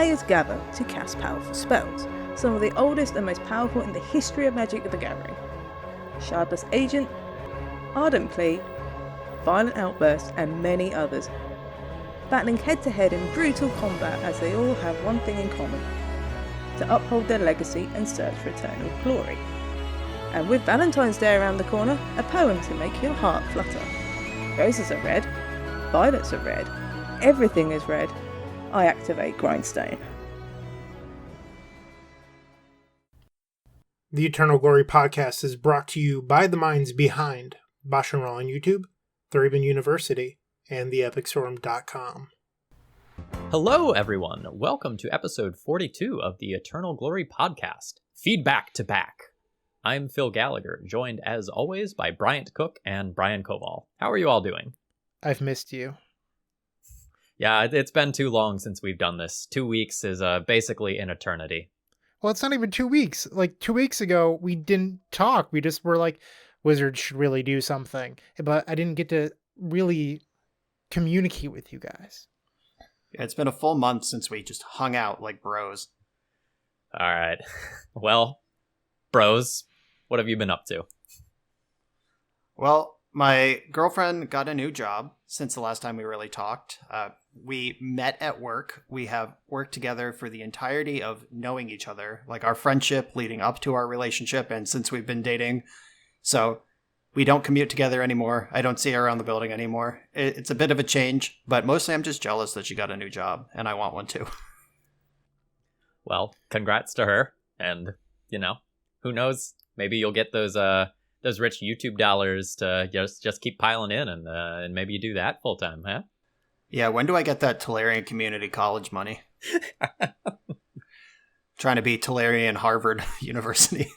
players gather to cast powerful spells, some of the oldest and most powerful in the history of Magic the Gathering. Shardless Agent, Ardent Plea, Violent Outburst, and many others, battling head-to-head in brutal combat as they all have one thing in common: to uphold their legacy and search for eternal glory. And with Valentine's Day around the corner, a poem to make your heart flutter. Roses are red, violets are red, everything is red. I activate Grindstone. The Eternal Glory podcast is brought to you by the minds behind BoshNRoll on YouTube, ThrabenU University, and theepicstorm.com. Hello, everyone. Welcome to episode 42 of the Eternal Glory podcast, Feedback to Back. I'm Phil Gallagher, joined as always by Bryant Cook and Brian Coval. How are you all doing? I've missed you. Yeah, it's been too long since we've done this. 2 weeks is basically an eternity. Well, it's not even 2 weeks. Like 2 weeks ago, we didn't talk. We just were like, Wizards should really do something. But I didn't get to really communicate with you guys. Yeah, it's been a full month since we just hung out like bros. All right. Well, bros, what have you been up to? Well, my girlfriend got a new job since the last time we really talked. We met at work. We have worked together for the entirety of knowing each other, like our friendship leading up to our relationship, and since we've been dating. So we don't commute together anymore. I don't see her around the building anymore. It's a bit of a change, but mostly I'm just jealous that she got a new job, and I want one too. Well, congrats to her, and, who knows? Maybe you'll get those rich YouTube dollars to just keep piling in, and maybe you do that full time, huh? Yeah, when do I get that Tolarian Community College money? Trying to be Tolarian Harvard University.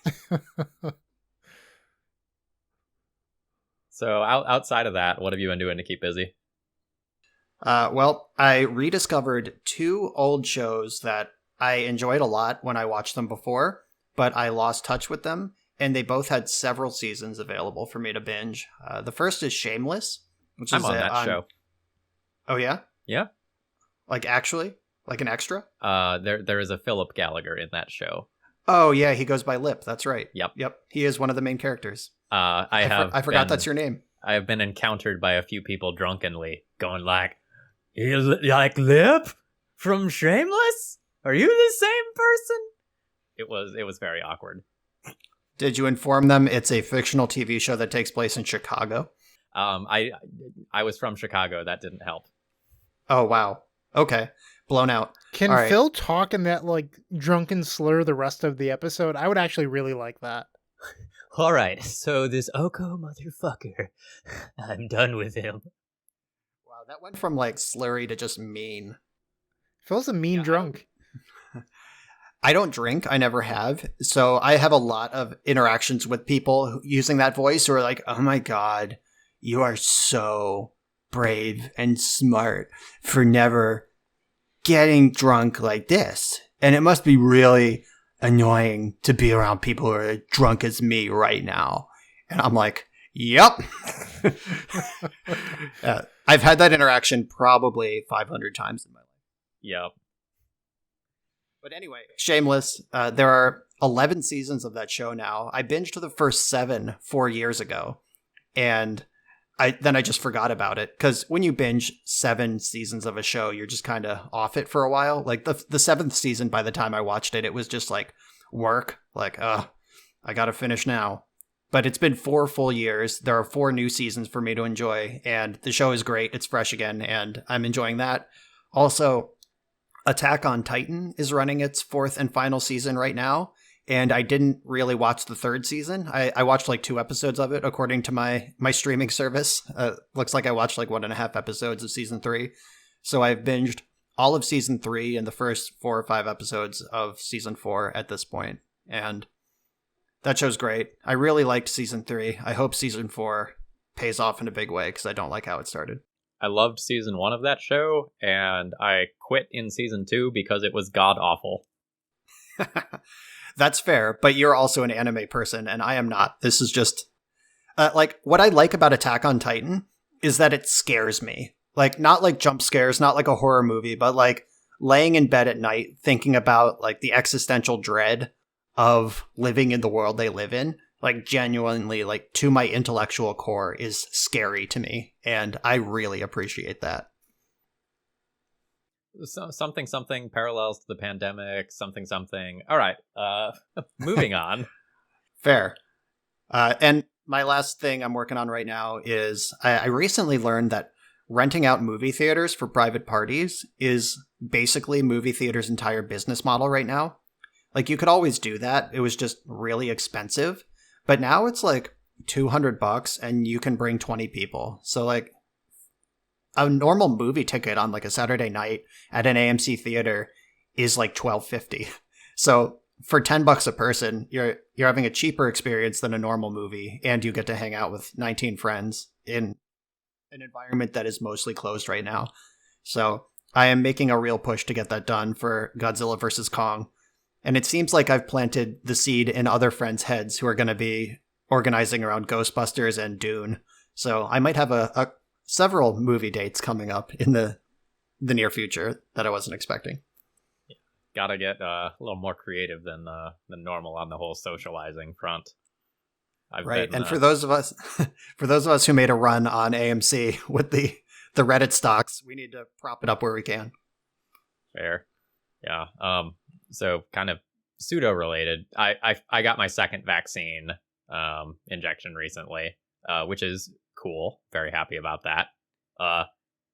So outside of that, what have you been doing to keep busy? Well, I rediscovered 2 old shows that I enjoyed a lot when I watched them before, but I lost touch with them, and they both had several seasons available for me to binge. The first is Shameless, which I'm is on that show. Oh, yeah? Yeah. Like, actually? Like an extra? There is a Philip Gallagher in that show. Oh, yeah, he goes by Lip. That's right. Yep. He is one of the main characters. I forgot that's your name. I have been encountered by a few people drunkenly going like, "You like Lip from Shameless? Are you the same person?" It was very awkward. Did you inform them it's a fictional TV show that takes place in Chicago? I was from Chicago. That didn't help. Oh, wow. Okay. Blown out. Can All right. Phil talk in that drunken slur the rest of the episode? I would actually really like that. All right. So this Oko motherfucker, I'm done with him. Wow, that went from slurry to just mean. Phil's a mean drunk. I don't drink. I never have. So I have a lot of interactions with people using that voice who are like, "Oh my God, you are so brave and smart for never getting drunk like this. And it must be really annoying to be around people who are drunk as me right now." And I'm like, yep. I've had that interaction probably 500 times in my life. Yep. But anyway, Shameless. There are 11 seasons of that show now. I binged the first 7 4 years ago. And then I just forgot about it, because when you binge 7 seasons of a show, you're just kind of off it for a while. Like the 7th season, by the time I watched it, it was just work. I gotta finish now. But it's been 4 full years. There are 4 new seasons for me to enjoy, and the show is great. It's fresh again, and I'm enjoying that. Also, Attack on Titan is running its 4th and final season right now. And I didn't really watch the 3rd season. I watched 2 episodes of it, according to my streaming service. Looks like I watched 1.5 episodes of season 3. So I've binged all of season 3 and the first 4 or 5 episodes of season 4 at this point. And that show's great. I really liked season 3. I hope season 4 pays off in a big way, because I don't like how it started. I loved season 1 of that show, and I quit in season 2 because it was god-awful. That's fair, but you're also an anime person, and I am not. This is just... what I like about Attack on Titan is that it scares me. Not jump scares, not like a horror movie, but laying in bed at night thinking about like the existential dread of living in the world they live in, like genuinely, like to my intellectual core, is scary to me, and I really appreciate that. So, something parallels to the pandemic, something. All right, moving on. Fair. And my last thing I'm working on right now is I recently learned that renting out movie theaters for private parties is basically movie theaters' entire business model right now. Like, you could always do that. It was just really expensive. But now it's like $200 and you can bring 20 people. So like a normal movie ticket on like a Saturday night at an AMC theater is like $12.50. So for $10 a person, you're having a cheaper experience than a normal movie, and you get to hang out with 19 friends in an environment that is mostly closed right now. So I am making a real push to get that done for Godzilla vs. Kong. And it seems like I've planted the seed in other friends' heads who are going to be organizing around Ghostbusters and Dune. So I might have several movie dates coming up in the near future that I wasn't expecting. Yeah. Gotta get a little more creative than normal on the whole socializing front. And for those of us who made a run on AMC with the Reddit stocks, we need to prop it up where we can. Fair. Yeah. So kind of pseudo related. I got my second vaccine injection recently, which is cool. Very happy about that.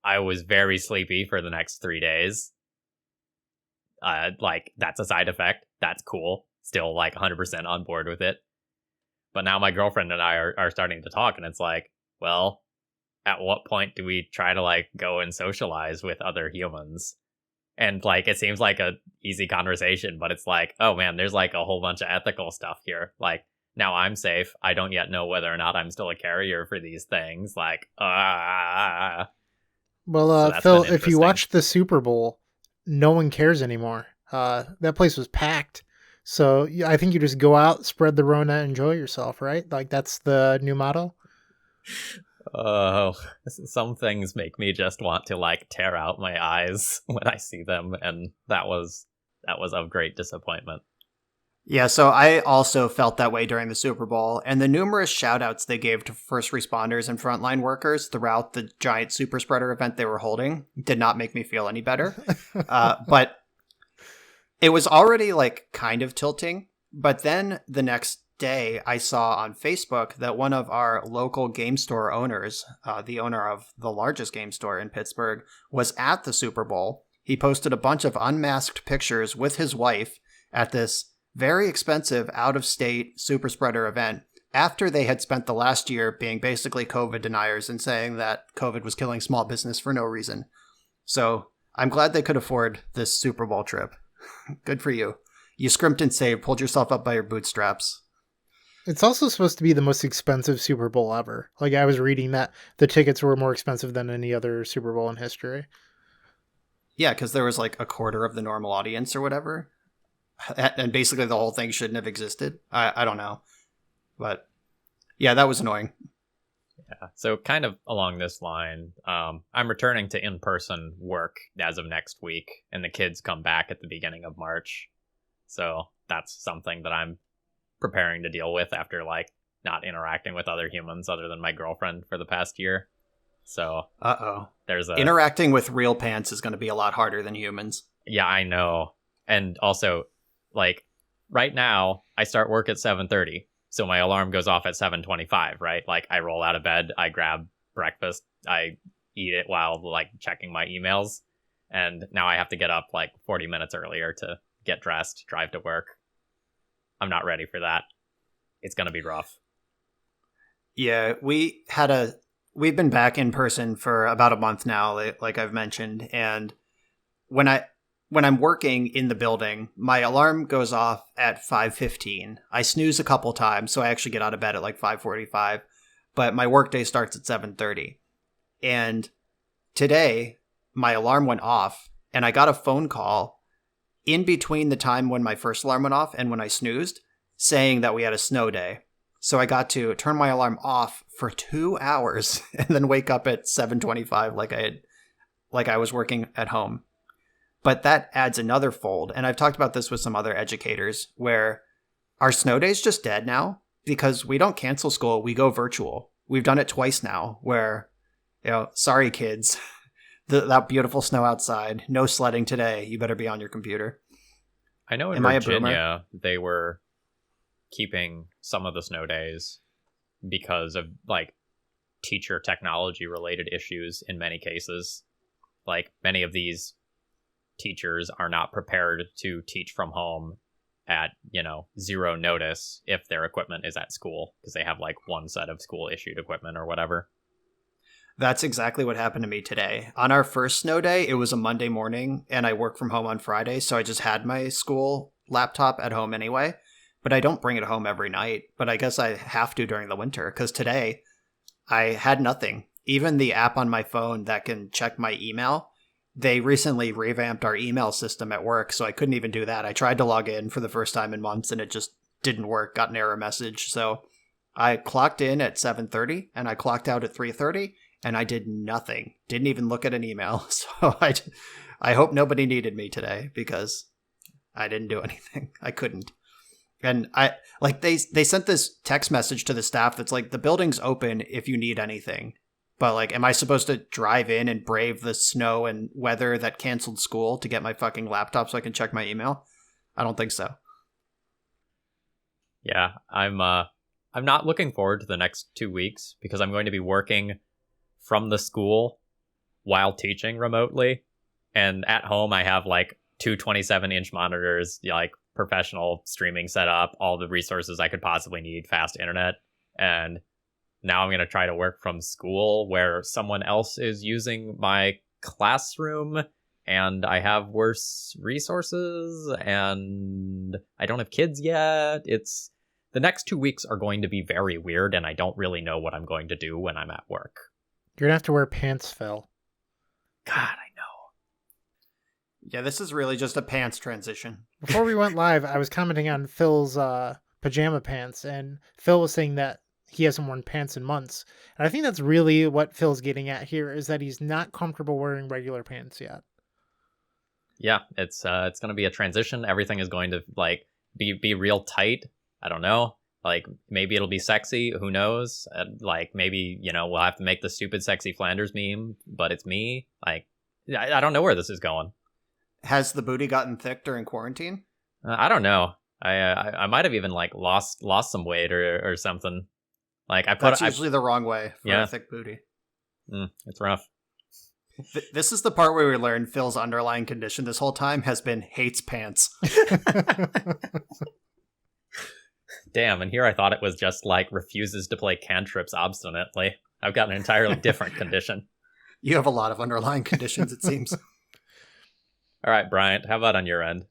I was very sleepy for the next 3 days. Like, that's a side effect. That's cool. Still like 100% on board with it. But now my girlfriend and I are starting to talk, and it's like, well, at what point do we try to like go and socialize with other humans? And like, it seems like a easy conversation, but it's like, oh man, there's like a whole bunch of ethical stuff here. Like, now I'm safe. I don't yet know whether or not I'm still a carrier for these things. Like, Well, so Phil, if you watch the Super Bowl, no one cares anymore. That place was packed. So I think you just go out, spread the Rona, enjoy yourself, right? Like, that's the new motto. Oh, some things make me just want to like tear out my eyes when I see them, and that was of great disappointment. Yeah, so I also felt that way during the Super Bowl, and the numerous shout-outs they gave to first responders and frontline workers throughout the giant super spreader event they were holding did not make me feel any better. But it was already like kind of tilting, but then the next day I saw on Facebook that one of our local game store owners, the owner of the largest game store in Pittsburgh, was at the Super Bowl. He posted a bunch of unmasked pictures with his wife at this very expensive out-of-state super spreader event after they had spent the last year being basically COVID deniers and saying that COVID was killing small business for no reason. So I'm glad they could afford this Super Bowl trip. Good for you. You scrimped and saved, pulled yourself up by your bootstraps. It's also supposed to be the most expensive Super Bowl ever. Like, I was reading that the tickets were more expensive than any other Super Bowl in history. Yeah, because there was like a quarter of the normal audience or whatever. And basically the whole thing shouldn't have existed. I don't know. But yeah, that was annoying. Yeah. So kind of along this line, I'm returning to in-person work as of next week, and the kids come back at the beginning of March. So that's something that I'm preparing to deal with after like not interacting with other humans other than my girlfriend for the past year. So there's interacting with real pants is going to be a lot harder than humans. Yeah, I know. And also, like, right now I start work at 7:30, so my alarm goes off at 7:25, right? Like, I roll out of bed, I grab breakfast, I eat it while like checking my emails, and now I have to get up like 40 minutes earlier to get dressed, drive to work. I'm not ready for that. It's going to be rough. Yeah, we've been back in person for about a month now, like I've mentioned, and when I'm working in the building, my alarm goes off at 5:15. I snooze a couple times, so I actually get out of bed at like 5:45, but my workday starts at 7:30. And today, my alarm went off, and I got a phone call in between the time when my first alarm went off and when I snoozed, saying that we had a snow day. So I got to turn my alarm off for 2 hours and then wake up at 7:25 like I was working at home. But that adds another fold. And I've talked about this with some other educators where our snow day's just dead now because we don't cancel school. We go virtual. We've done it twice now where, sorry, kids, that beautiful snow outside, no sledding today. You better be on your computer. I know in Virginia, they were keeping some of the snow days because of like teacher technology related issues in many cases. Like many of these teachers are not prepared to teach from home at, zero notice if their equipment is at school because they have like one set of school issued equipment or whatever. That's exactly what happened to me today. On our first snow day, it was a Monday morning and I work from home on Friday. So I just had my school laptop at home anyway, but I don't bring it home every night. But I guess I have to during the winter because today I had nothing. Even the app on my phone that can check my email, they recently revamped our email system at work, so I couldn't even do that. I tried to log in for the first time in months, and it just didn't work, got an error message. So I clocked in at 7:30, and I clocked out at 3:30, and I did nothing. Didn't even look at an email. So I hope nobody needed me today, because I didn't do anything. I couldn't. And they sent this text message to the staff that's like, the building's open if you need anything. But, like, am I supposed to drive in and brave the snow and weather that canceled school to get my fucking laptop so I can check my email? I don't think so. Yeah, I'm not looking forward to the next 2 weeks because I'm going to be working from the school while teaching remotely. And at home, I have, like, two 27-inch monitors, like, professional streaming setup, all the resources I could possibly need, fast internet, and now I'm going to try to work from school where someone else is using my classroom and I have worse resources and I don't have kids yet. The next 2 weeks are going to be very weird and I don't really know what I'm going to do when I'm at work. You're going to have to wear pants, Phil. God, I know. Yeah, this is really just a pants transition. Before we went live, I was commenting on Phil's pajama pants, and Phil was saying that he hasn't worn pants in months. And I think that's really what Phil's getting at here, is that he's not comfortable wearing regular pants yet. Yeah, it's going to be a transition. Everything is going to like be real tight. I don't know. Like maybe it'll be sexy. Who knows? Like maybe, we'll have to make the stupid sexy Flanders meme, but it's me. Like I don't know where this is going. Has the booty gotten thick during quarantine? I don't know. I might have even like lost some weight or something. Like That's usually the wrong way for a thick booty. It's rough. This is the part where we learn Phil's underlying condition this whole time has been hates pants. Damn, and here I thought it was just like refuses to play cantrips obstinately. I've got an entirely different condition. You have a lot of underlying conditions, it seems. All right, Bryant, how about on your end?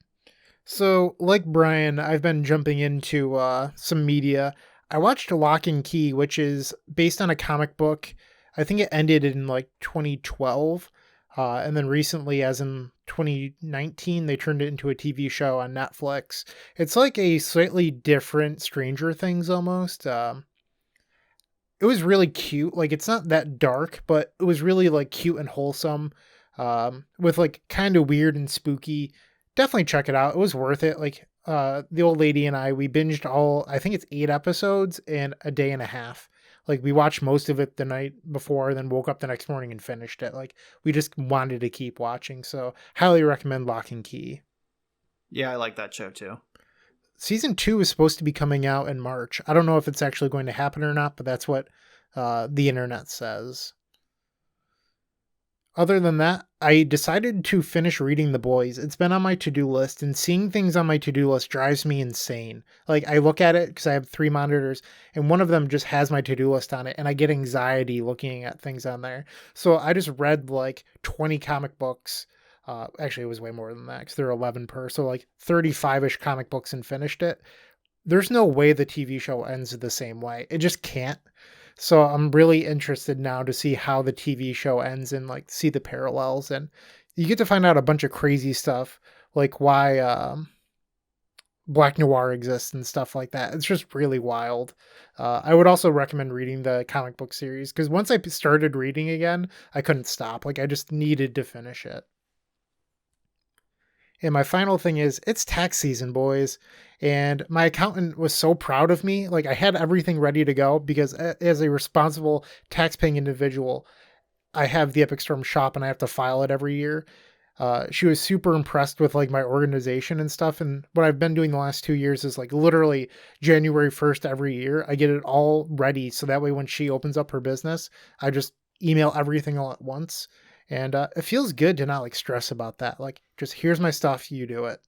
So, like Brian, I've been jumping into some media. I watched Lock and Key, which is based on a comic book. I think it ended in like 2012. And then recently, as in 2019, they turned it into a TV show on Netflix. It's like a slightly different Stranger Things almost. It was really cute. Like, it's not that dark, but it was really like cute and wholesome, with like kind of weird and spooky. Definitely check it out. It was worth it. Like, the old lady and we binged I think it's 8 episodes in a day and a half. Like, we watched most of it the night before, then woke up the next morning and finished it. Like, we just wanted to keep watching. So, highly recommend Lock and Key. Yeah, I like that show too. Season 2 is supposed to be coming out in March. I don't know if it's actually going to happen or not, but that's what the internet says. Other than that, I decided to finish reading The Boys. It's been on my to-do list, and seeing things on my to-do list drives me insane. Like, I look at it because I have 3 monitors, and one of them just has my to-do list on it, and I get anxiety looking at things on there. So I just read like 20 comic books. Actually, it was way more than that because there are 11 per. So like 35-ish comic books and finished it. There's no way the TV show ends the same way. It just can't. So I'm really interested now to see how the TV show ends and like see the parallels. And you get to find out a bunch of crazy stuff, like why Black Noir exists and stuff like that. It's just really wild. I would also recommend reading the comic book series because once I started reading again, I couldn't stop. Like I just needed to finish it. And my final thing is, it's tax season, boys. And my accountant was so proud of me. Like, I had everything ready to go because as a responsible tax-paying individual, I have the Epic Storm shop and I have to file it every year. She was super impressed with like my organization and stuff. And what I've been doing the last 2 years is like literally January 1st every year, I get it all ready. So that way, when she opens up her business, I just email everything all at once. And it feels good to not like stress about that. Like, just here's my stuff, you do it.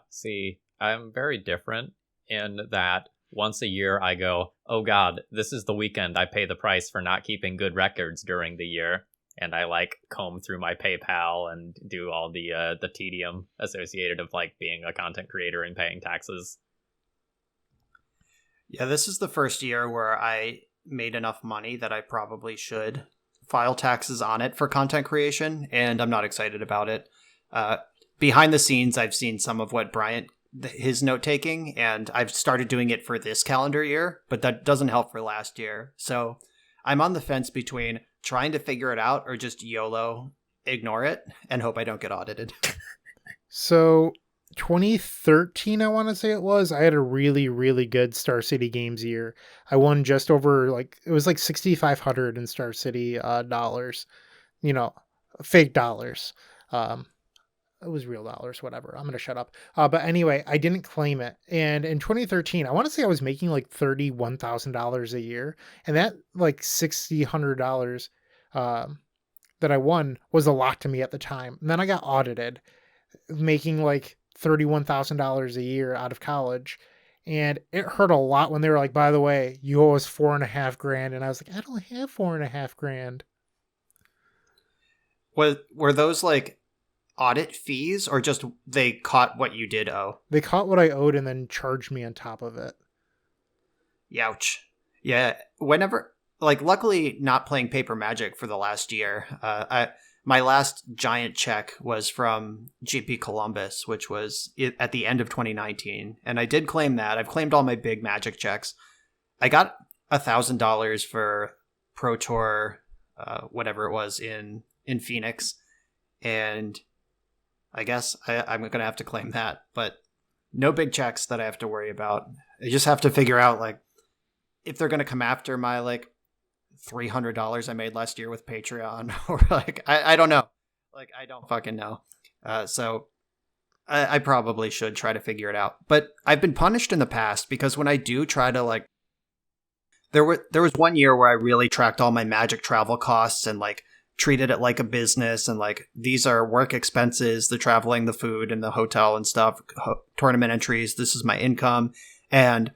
See, I'm very different in that once a year I go, oh God, this is the weekend I pay the price for not keeping good records during the year. And I like comb through my PayPal and do all the tedium associated of like being a content creator and paying taxes. Yeah, this is the first year where I made enough money that I probably should file taxes on it for content creation, and I'm not excited about it. Behind the scenes, I've seen some of what Bryant, his note taking, and I've started doing it for this calendar year, but that doesn't help for last year. So I'm on the fence between trying to figure it out or just YOLO, ignore it, and hope I don't get audited. So 2013, I want to say it was, I had a really, really good Star City Games year. I won just over like, it was like 6,500 in Star City dollars, fake dollars. It was real dollars, whatever. I'm going to shut up. But anyway, I didn't claim it. And in 2013, I want to say I was making like $31,000 a year. And that like $6,000 that I won was a lot to me at the time. And then I got audited, making like $31,000 a year out of college. And it hurt a lot when they were like, by the way, you owe us $4,500. And I was like, I don't have $4,500. Were those like audit fees, or just they caught what you did owe? They caught what I owed and then charged me on top of it. Youch. Yeah, whenever, like, luckily not playing Paper Magic for the last year. My last giant check was from GP Columbus, which was at the end of 2019, and I did claim that. I've claimed all my big Magic checks. I got $1,000 for Pro Tour, whatever it was in Phoenix, and I guess I'm going to have to claim that, but no big checks that I have to worry about. I just have to figure out, like, if they're going to come after my, like, $300 I made last year with Patreon, or, like, I don't know. Like, I don't fucking know. So I probably should try to figure it out. But I've been punished in the past because when I do try to, like, there was one year where I really tracked all my Magic travel costs and, like, treated it like a business, and like, these are work expenses, the traveling, the food, and the hotel and stuff, tournament entries, this is my income. And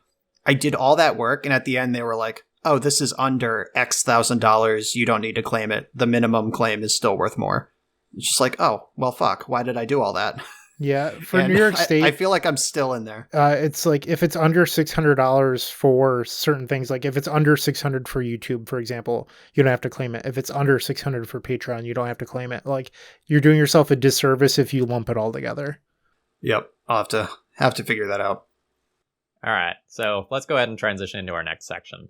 I did all that work, and at the end they were like, oh, this is under X $1,000, you don't need to claim it, the minimum claim is still worth more. It's just like, oh, well, fuck, why did I do all that? Yeah, for New York State, I feel like I'm still in there. It's like, if it's under $600 for certain things, like if it's under $600 for YouTube, for example, you don't have to claim it. If it's under $600 for Patreon, you don't have to claim it. Like, you're doing yourself a disservice if you lump it all together. Yep, I'll have to figure that out. All right, so let's go ahead and transition into our next section.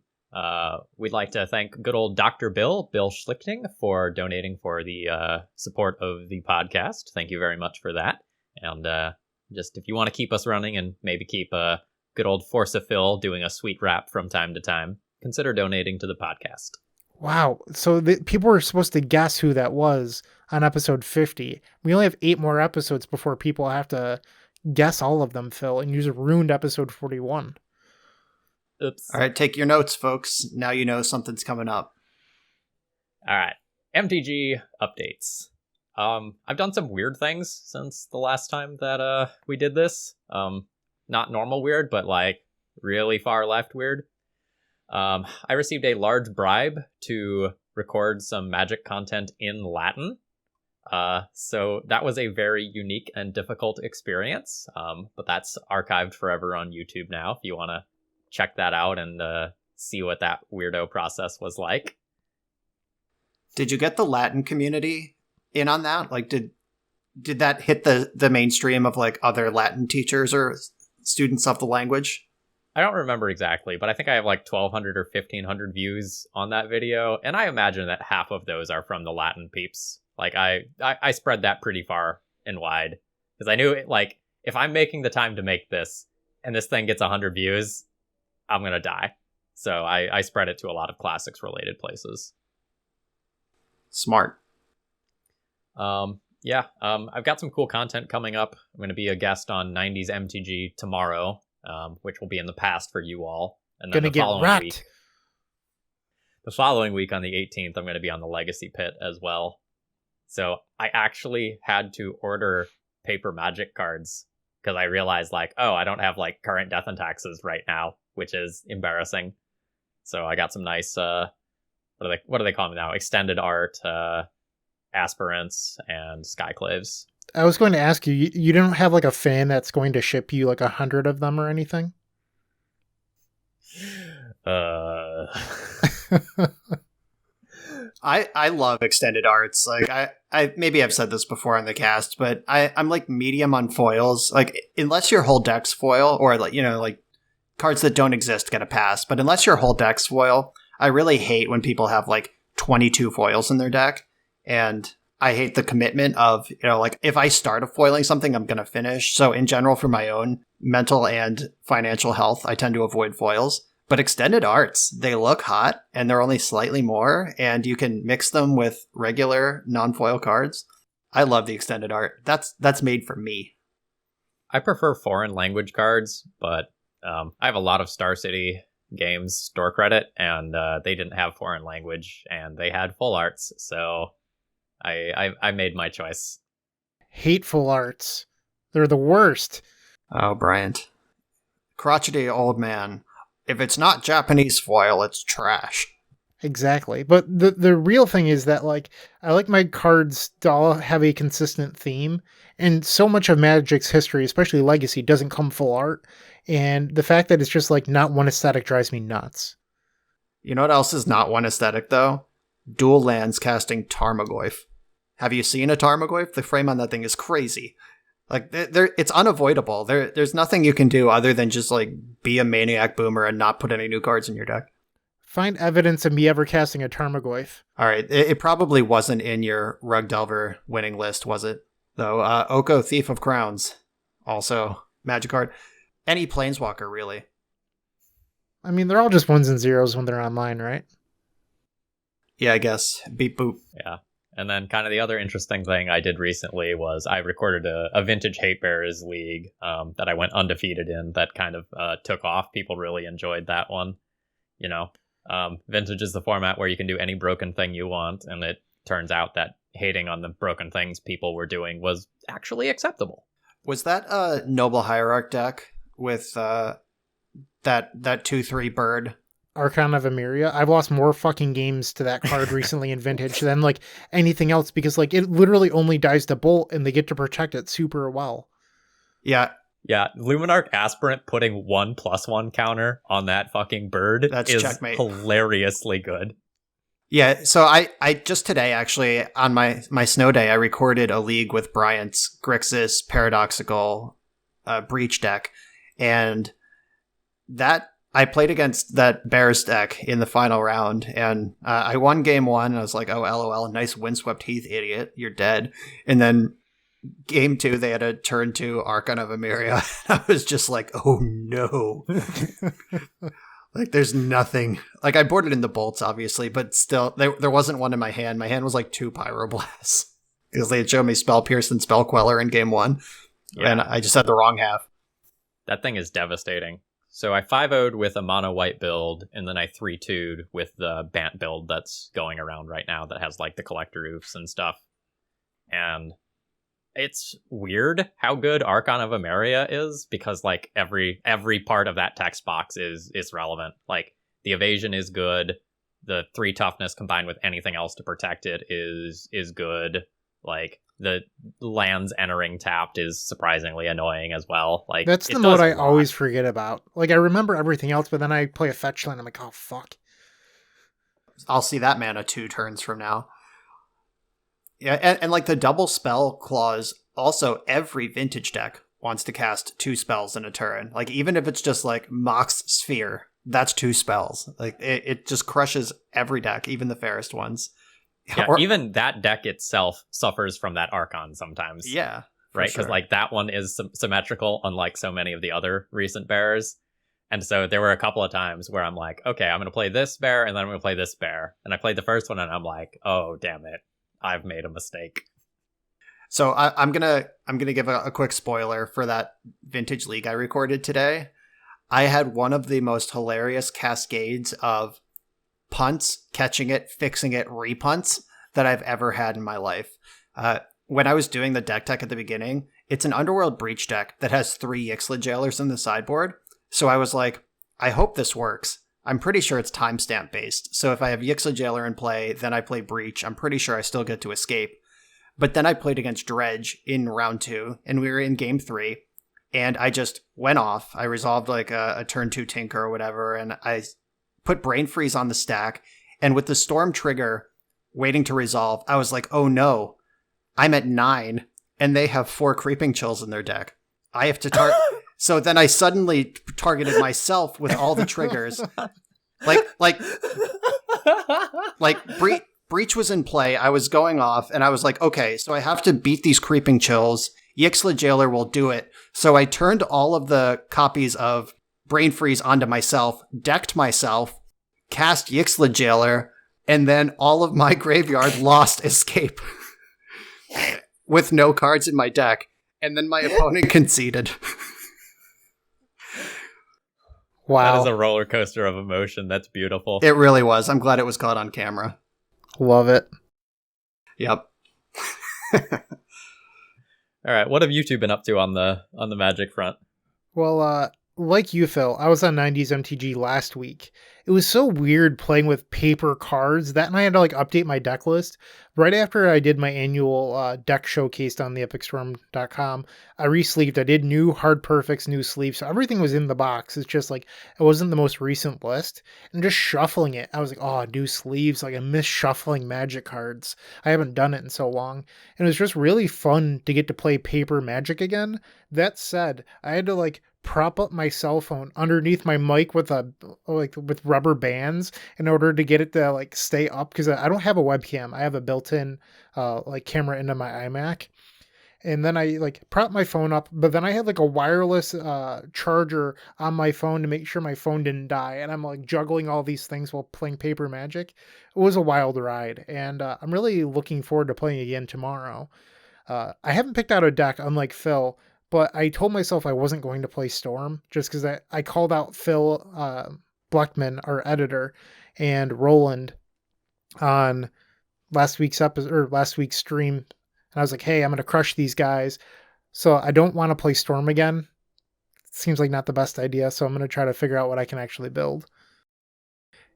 We'd like to thank good old Dr. Bill Schlichting, for donating for the support of the podcast. Thank you very much for that. And just if you want to keep us running and maybe keep good old Force of Phil doing a sweet rap from time to time, consider donating to the podcast. Wow. So people were supposed to guess who that was on episode 50. We only have 8 more episodes before people have to guess all of them, Phil, and you ruined episode 41. Oops. All right, take your notes, folks. Now you know something's coming up. All right. MTG updates. I've done some weird things since the last time that we did this. Not normal weird, but like really far left weird. I received a large bribe to record some Magic content in Latin. So that was a very unique and difficult experience. But that's archived forever on YouTube now, if you want to check that out and see what that weirdo process was like. Did you get the Latin community in on that? Like, did that hit the mainstream of like other Latin teachers or students of the language? I don't remember exactly, but I think I have like 1,200 or 1,500 views on that video, and I imagine that half of those are from the Latin peeps. Like, I spread that pretty far and wide. Because I knew, like, if I'm making the time to make this, and this thing gets 100 views, I'm going to die. So I spread it to a lot of classics-related places. Smart. I've got some cool content coming up. I'm going to be a guest on 90s MTG tomorrow, which will be in the past for you all. And then the following week on the 18th, I'm going to be on the Legacy Pit as well. So I actually had to order paper Magic cards because I realized, like, oh, I don't have, like, current Death and Taxes right now, which is embarrassing. So I got some nice, what do they call them now? Extended art, aspirants, and skyclaves. I was going to ask you, you don't have like a fan that's going to ship you like 100 of them or anything? I love extended arts. Like I maybe I've said this before on the cast, but I'm like medium on foils. Like unless your whole deck's foil, or like, you know, like cards that don't exist get a pass. But unless your whole deck's foil, I really hate when people have like 22 foils in their deck. And I hate the commitment of, you know, like if I start a foiling something, I'm going to finish. So in general, for my own mental and financial health, I tend to avoid foils. But extended arts, they look hot and they're only slightly more, and you can mix them with regular non-foil cards. I love the extended art. That's made for me. I prefer foreign language cards, but I have a lot of Star City games store credit, and they didn't have foreign language, and they had full arts, so I made my choice. Hateful arts. They're the worst. Oh, Bryant. Crotchety old man. If it's not Japanese foil, it's trash. Exactly. But the real thing is that, like, I like my cards to all have a consistent theme, and so much of Magic's history, especially Legacy, doesn't come full art, and the fact that it's just like not one aesthetic drives me nuts. You know what else is not one aesthetic, though? Dual lands casting Tarmogoyf. Have you seen a Tarmogoyf? The frame on that thing is crazy. Like, it's unavoidable. There's nothing you can do other than just, like, be a maniac boomer and not put any new cards in your deck. Find evidence of me ever casting a Tarmogoyf. All right, it probably wasn't in your Rug Delver winning list, was it? Though, Oko, Thief of Crowns, also Magic card. Any Planeswalker, really. I mean, they're all just ones and zeros when they're online, right? Yeah, I guess. Beep boop. Yeah. And then kind of the other interesting thing I did recently was I recorded a Vintage Hate Bearers League that I went undefeated in that kind of took off. People really enjoyed that one. You know, Vintage is the format where you can do any broken thing you want. And it turns out that hating on the broken things people were doing was actually acceptable. Was that a Noble Hierarch deck with that 2/3 bird? Archon of Emeria. I've lost more fucking games to that card recently in Vintage than like anything else, because like it literally only dies to bolt and they get to protect it super well. Yeah. Yeah, Luminarch Aspirant putting 1/1 counter on that fucking bird is checkmate. Hilariously good. Yeah, so I just today, actually, on my snow day, I recorded a league with Bryant's Grixis Paradoxical Breach deck, and that I played against that Bears deck in the final round, and I won game one, and I was like, oh, LOL, nice Windswept Heath, idiot, you're dead. And then game two, they had a turn 2 Archon of Emeria. I was just like, oh no. Like, there's nothing. Like, I boarded in the bolts, obviously, but still, there wasn't one in my hand. My hand was like 2 Pyroblasts, because they had shown me Spell Pierce and Spell Queller in game one, and I just had the wrong half. That thing is devastating. So I 5-0'd with a mono white build, and then I 3-2'd with the Bant build that's going around right now that has like the collector roofs and stuff. And it's weird how good Archon of Emeria is, because like every part of that text box is relevant. Like the evasion is good, the 3 toughness combined with anything else to protect it is good. Like the lands entering tapped is surprisingly annoying as well. Like that's the mode I always forget about. Like I remember everything else, but then I play a fetch land. I'm like, oh fuck. I'll see that mana 2 turns from now. Yeah, and like the double spell clause, also every Vintage deck wants to cast 2 spells in a turn. Like even if it's just like Mox Sphere, that's 2 spells. Like it just crushes every deck, even the fairest ones. Yeah, even that deck itself suffers from that Archon sometimes. Yeah. right? Because like that one is symmetrical, unlike so many of the other recent bears. And so there were a couple of times where I'm like, okay, I'm going to play this bear and then I'm going to play this bear. And I played the first one and I'm like, oh, damn it. I've made a mistake. So I'm gonna give a quick spoiler for that vintage league I recorded today. I had one of the most hilarious cascades of punts, catching it, fixing it, repunts that I've ever had in my life. When I was doing the deck tech at the beginning, it's an Underworld Breach deck that has 3 Yixla Jailers in the sideboard. So I was like, I hope this works. I'm pretty sure it's timestamp based. So if I have Yixla Jailer in play, then I play Breach, I'm pretty sure I still get to escape. But then I played against Dredge in round 2, and we were in game 3, and I just went off. I resolved like a turn 2 Tinker or whatever, and I put Brain Freeze on the stack, and with the Storm trigger waiting to resolve, I was like, oh no, I'm at 9, and they have 4 Creeping Chills in their deck. I have to So then I suddenly targeted myself with all the triggers. Breach was in play. I was going off, and I was like, okay, so I have to beat these Creeping Chills. Yixla Jailer will do it. So I turned all of the copies of Brain Freeze onto myself, decked myself, cast Yixla Jailer, and then all of my graveyard lost Escape with no cards in my deck. And then my opponent conceded. Wow. That is a roller coaster of emotion. That's beautiful. It really was. I'm glad it was caught on camera. Love it. Yep. All right, what have you two been up to on the Magic front? Well, like you, Phil, I was on 90s MTG last week. It was so weird playing with paper cards. That night I had to like update my deck list. Right after I did my annual deck showcase on theepicstorm.com, I re-sleeved. I did new hard perfects, new sleeves. So everything was in the box. It's just like, it wasn't the most recent list. And just shuffling it, I was like, oh, new sleeves. Like I miss shuffling Magic cards. I haven't done it in so long. And it was just really fun to get to play paper Magic again. That said, I had to like prop up my cell phone underneath my mic with with rubber bands in order to get it to like stay up, because I don't have a webcam. I have a built-in like camera into my iMac, and then I like prop my phone up, but then I had like a wireless charger on my phone to make sure my phone didn't die, and I'm like juggling all these things while playing paper Magic. It was a wild ride, and I'm really looking forward to playing again tomorrow. I haven't picked out a deck, unlike Phil, but I told myself I wasn't going to play Storm just because I called out Phil Bleckman, our editor, and Roland on last week's episode or last week's stream. And I was like, hey, I'm going to crush these guys. So I don't want to play Storm again. Seems like not the best idea. So I'm going to try to figure out what I can actually build.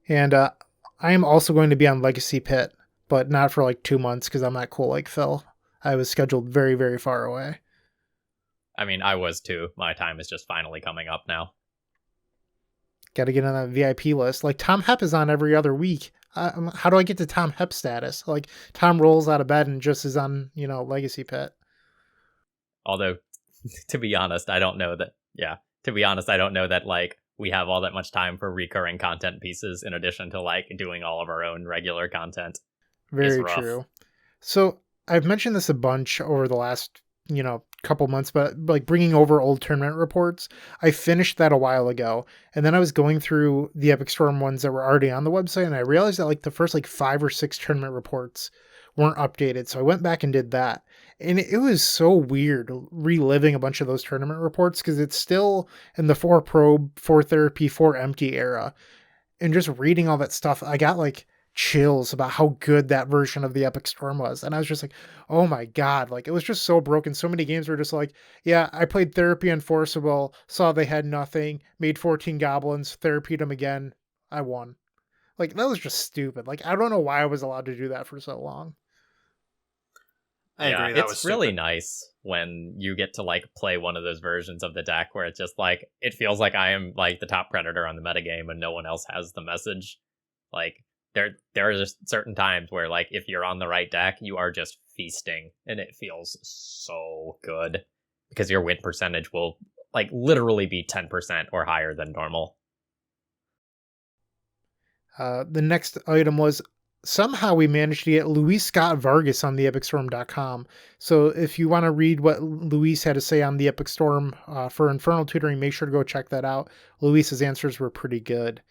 And I am also going to be on Legacy Pit, but not for like 2 months because I'm not cool like Phil. I was scheduled very, very far away. I mean, I was too. My time is just finally coming up now. Got to get on that VIP list. Like Tom Hep is on every other week. How do I get to Tom Hep status? Like Tom rolls out of bed and just is on, Legacy Pit. Although, to be honest, I don't know that. Yeah, to be honest, I don't know that like we have all that much time for recurring content pieces in addition to like doing all of our own regular content. Very true. So I've mentioned this a bunch over the last, couple months, but like bringing over old tournament reports, I finished that a while ago. And then I was going through the Epic Storm ones that were already on the website. And I realized that like the first like 5 or 6 tournament reports weren't updated. So I went back and did that. And it was so weird reliving a bunch of those tournament reports because it's still in the 4 probe, 4 therapy, 4 empty era. And just reading all that stuff, I got like chills about how good that version of the Epic Storm was. And I was just like, oh my God, like it was just so broken. So many games were just like, yeah, I played Therapy Enforceable, saw they had nothing, made 14 goblins, therapied them again, I won. Like that was just stupid. Like I don't know why I was allowed to do that for so long. I agree. That it's really nice when you get to like play one of those versions of the deck where it's just like, it feels like I am like the top predator on the metagame and no one else has the message. Like, there are just certain times where, like, if you're on the right deck, you are just feasting, and it feels so good because your win percentage will, like, literally be 10% or higher than normal. The next item was somehow we managed to get Luis Scott Vargas on theepicstorm.com. So if you want to read what Luis had to say on the Epic Storm for Infernal Tutoring, make sure to go check that out. Luis's answers were pretty good.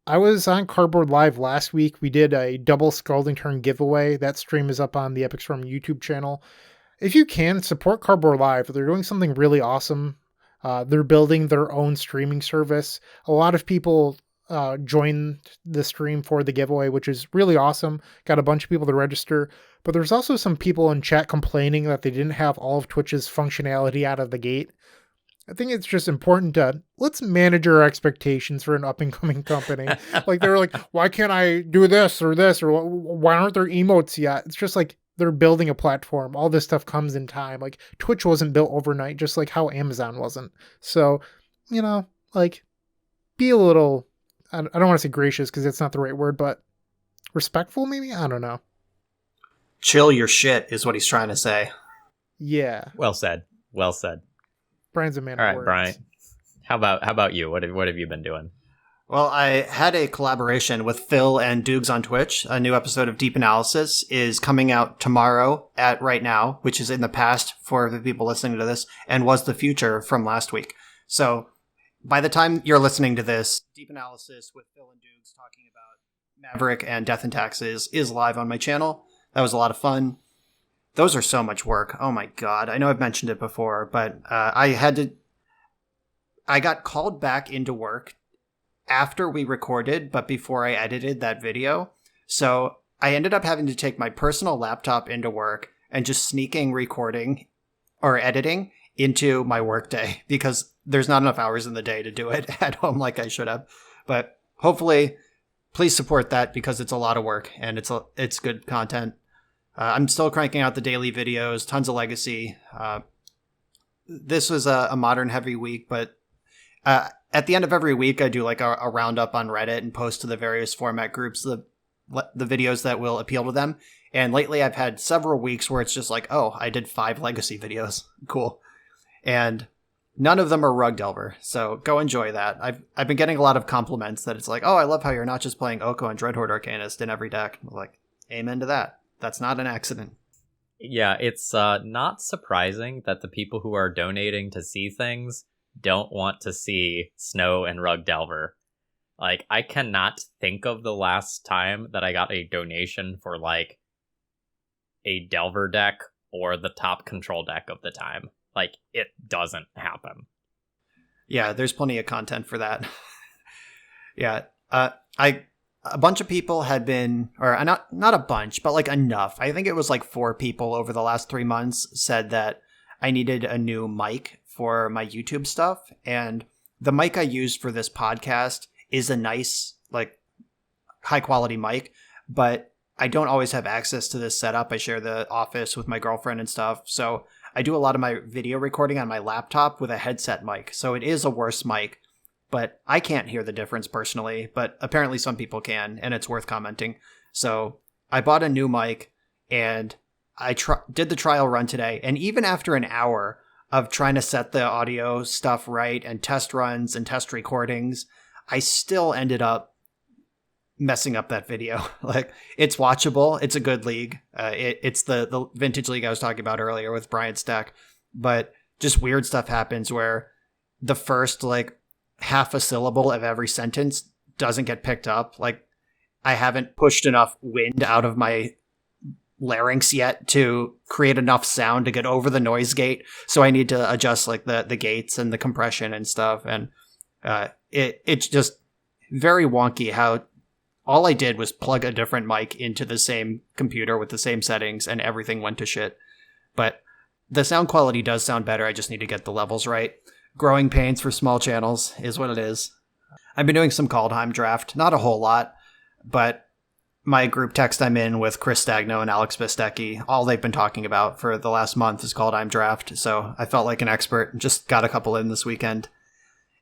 I was on Cardboard Live last week. We did a double Scalding Turn giveaway. That stream is up on the Epic Storm YouTube channel. If you can, support Cardboard Live. They're doing something really awesome. They're building their own streaming service. A lot of people joined the stream for the giveaway, which is really awesome. Got a bunch of people to register, but there's also some people in chat complaining that they didn't have all of Twitch's functionality out of the gate. I think it's just important to let's manage our expectations for an up and coming company. Like they were like, why can't I do this, or why aren't there emotes yet? It's just like they're building a platform. All this stuff comes in time. Like Twitch wasn't built overnight, just like how Amazon wasn't. So, like be a little, I don't want to say gracious because that's not the right word, but respectful maybe? I don't know. Chill your shit is what he's trying to say. Yeah. Well said. Well said. Brian's a man All of right, words. Brian. How about you? What have you been doing? Well, I had a collaboration with Phil and Dukes on Twitch. A new episode of Deep Analysis is coming out tomorrow at Right Now, which is in the past for the people listening to this, and was the future from last week. So by the time you're listening to this, Deep Analysis with Phil and Dukes talking about Maverick and Death and Taxes is live on my channel. That was a lot of fun. Those are so much work. Oh my God. I know I've mentioned it before, but I got called back into work after we recorded, but before I edited that video. So I ended up having to take my personal laptop into work and just sneaking recording or editing into my workday because there's not enough hours in the day to do it at home like I should have. But hopefully, please support that because it's a lot of work and it's good content. I'm still cranking out the daily videos, tons of legacy. This was a modern heavy week, but at the end of every week, I do like a roundup on Reddit and post to the various format groups the videos that will appeal to them. And lately, I've had several weeks where it's just like, oh, I did 5 legacy videos. Cool. And none of them are Rug Delver, so go enjoy that. I've been getting a lot of compliments that it's like, oh, I love how you're not just playing Oko and Dreadhorde Arcanist in every deck. I'm like, amen to that. That's not an accident. Yeah, it's not surprising that the people who are donating to see things don't want to see Snow and Rug Delver. Like, I cannot think of the last time that I got a donation for, like, a Delver deck or the top control deck of the time. Like, it doesn't happen. Yeah, there's plenty of content for that. Yeah, a bunch of people had been, or not a bunch, but like enough. I think it was like 4 people over the last 3 months said that I needed a new mic for my YouTube stuff. And the mic I used for this podcast is a nice, like, high quality mic, but I don't always have access to this setup. I share the office with my girlfriend and stuff. So I do a lot of my video recording on my laptop with a headset mic. So it is a worse mic. But I can't hear the difference personally, but apparently some people can, and it's worth commenting. So I bought a new mic, and I did the trial run today. And even after an hour of trying to set the audio stuff right and test runs and test recordings, I still ended up messing up that video. Like, it's watchable. It's a good league. It's the vintage league I was talking about earlier with Bryant's deck. But just weird stuff happens where the first, like, half a syllable of every sentence doesn't get picked up. Like, I haven't pushed enough wind out of my larynx yet to create enough sound to get over the noise gate. So I need to adjust like the gates and the compression and stuff. And it's just very wonky how all I did was plug a different mic into the same computer with the same settings and everything went to shit. But the sound quality does sound better. I just need to get the levels right. Growing pains for small channels is what it is. I've been doing some Kaldheim draft, not a whole lot, but my group text I'm in with Chris Stagno and Alex Bistecki, all they've been talking about for the last month is Kaldheim draft, so I felt like an expert and just got a couple in this weekend.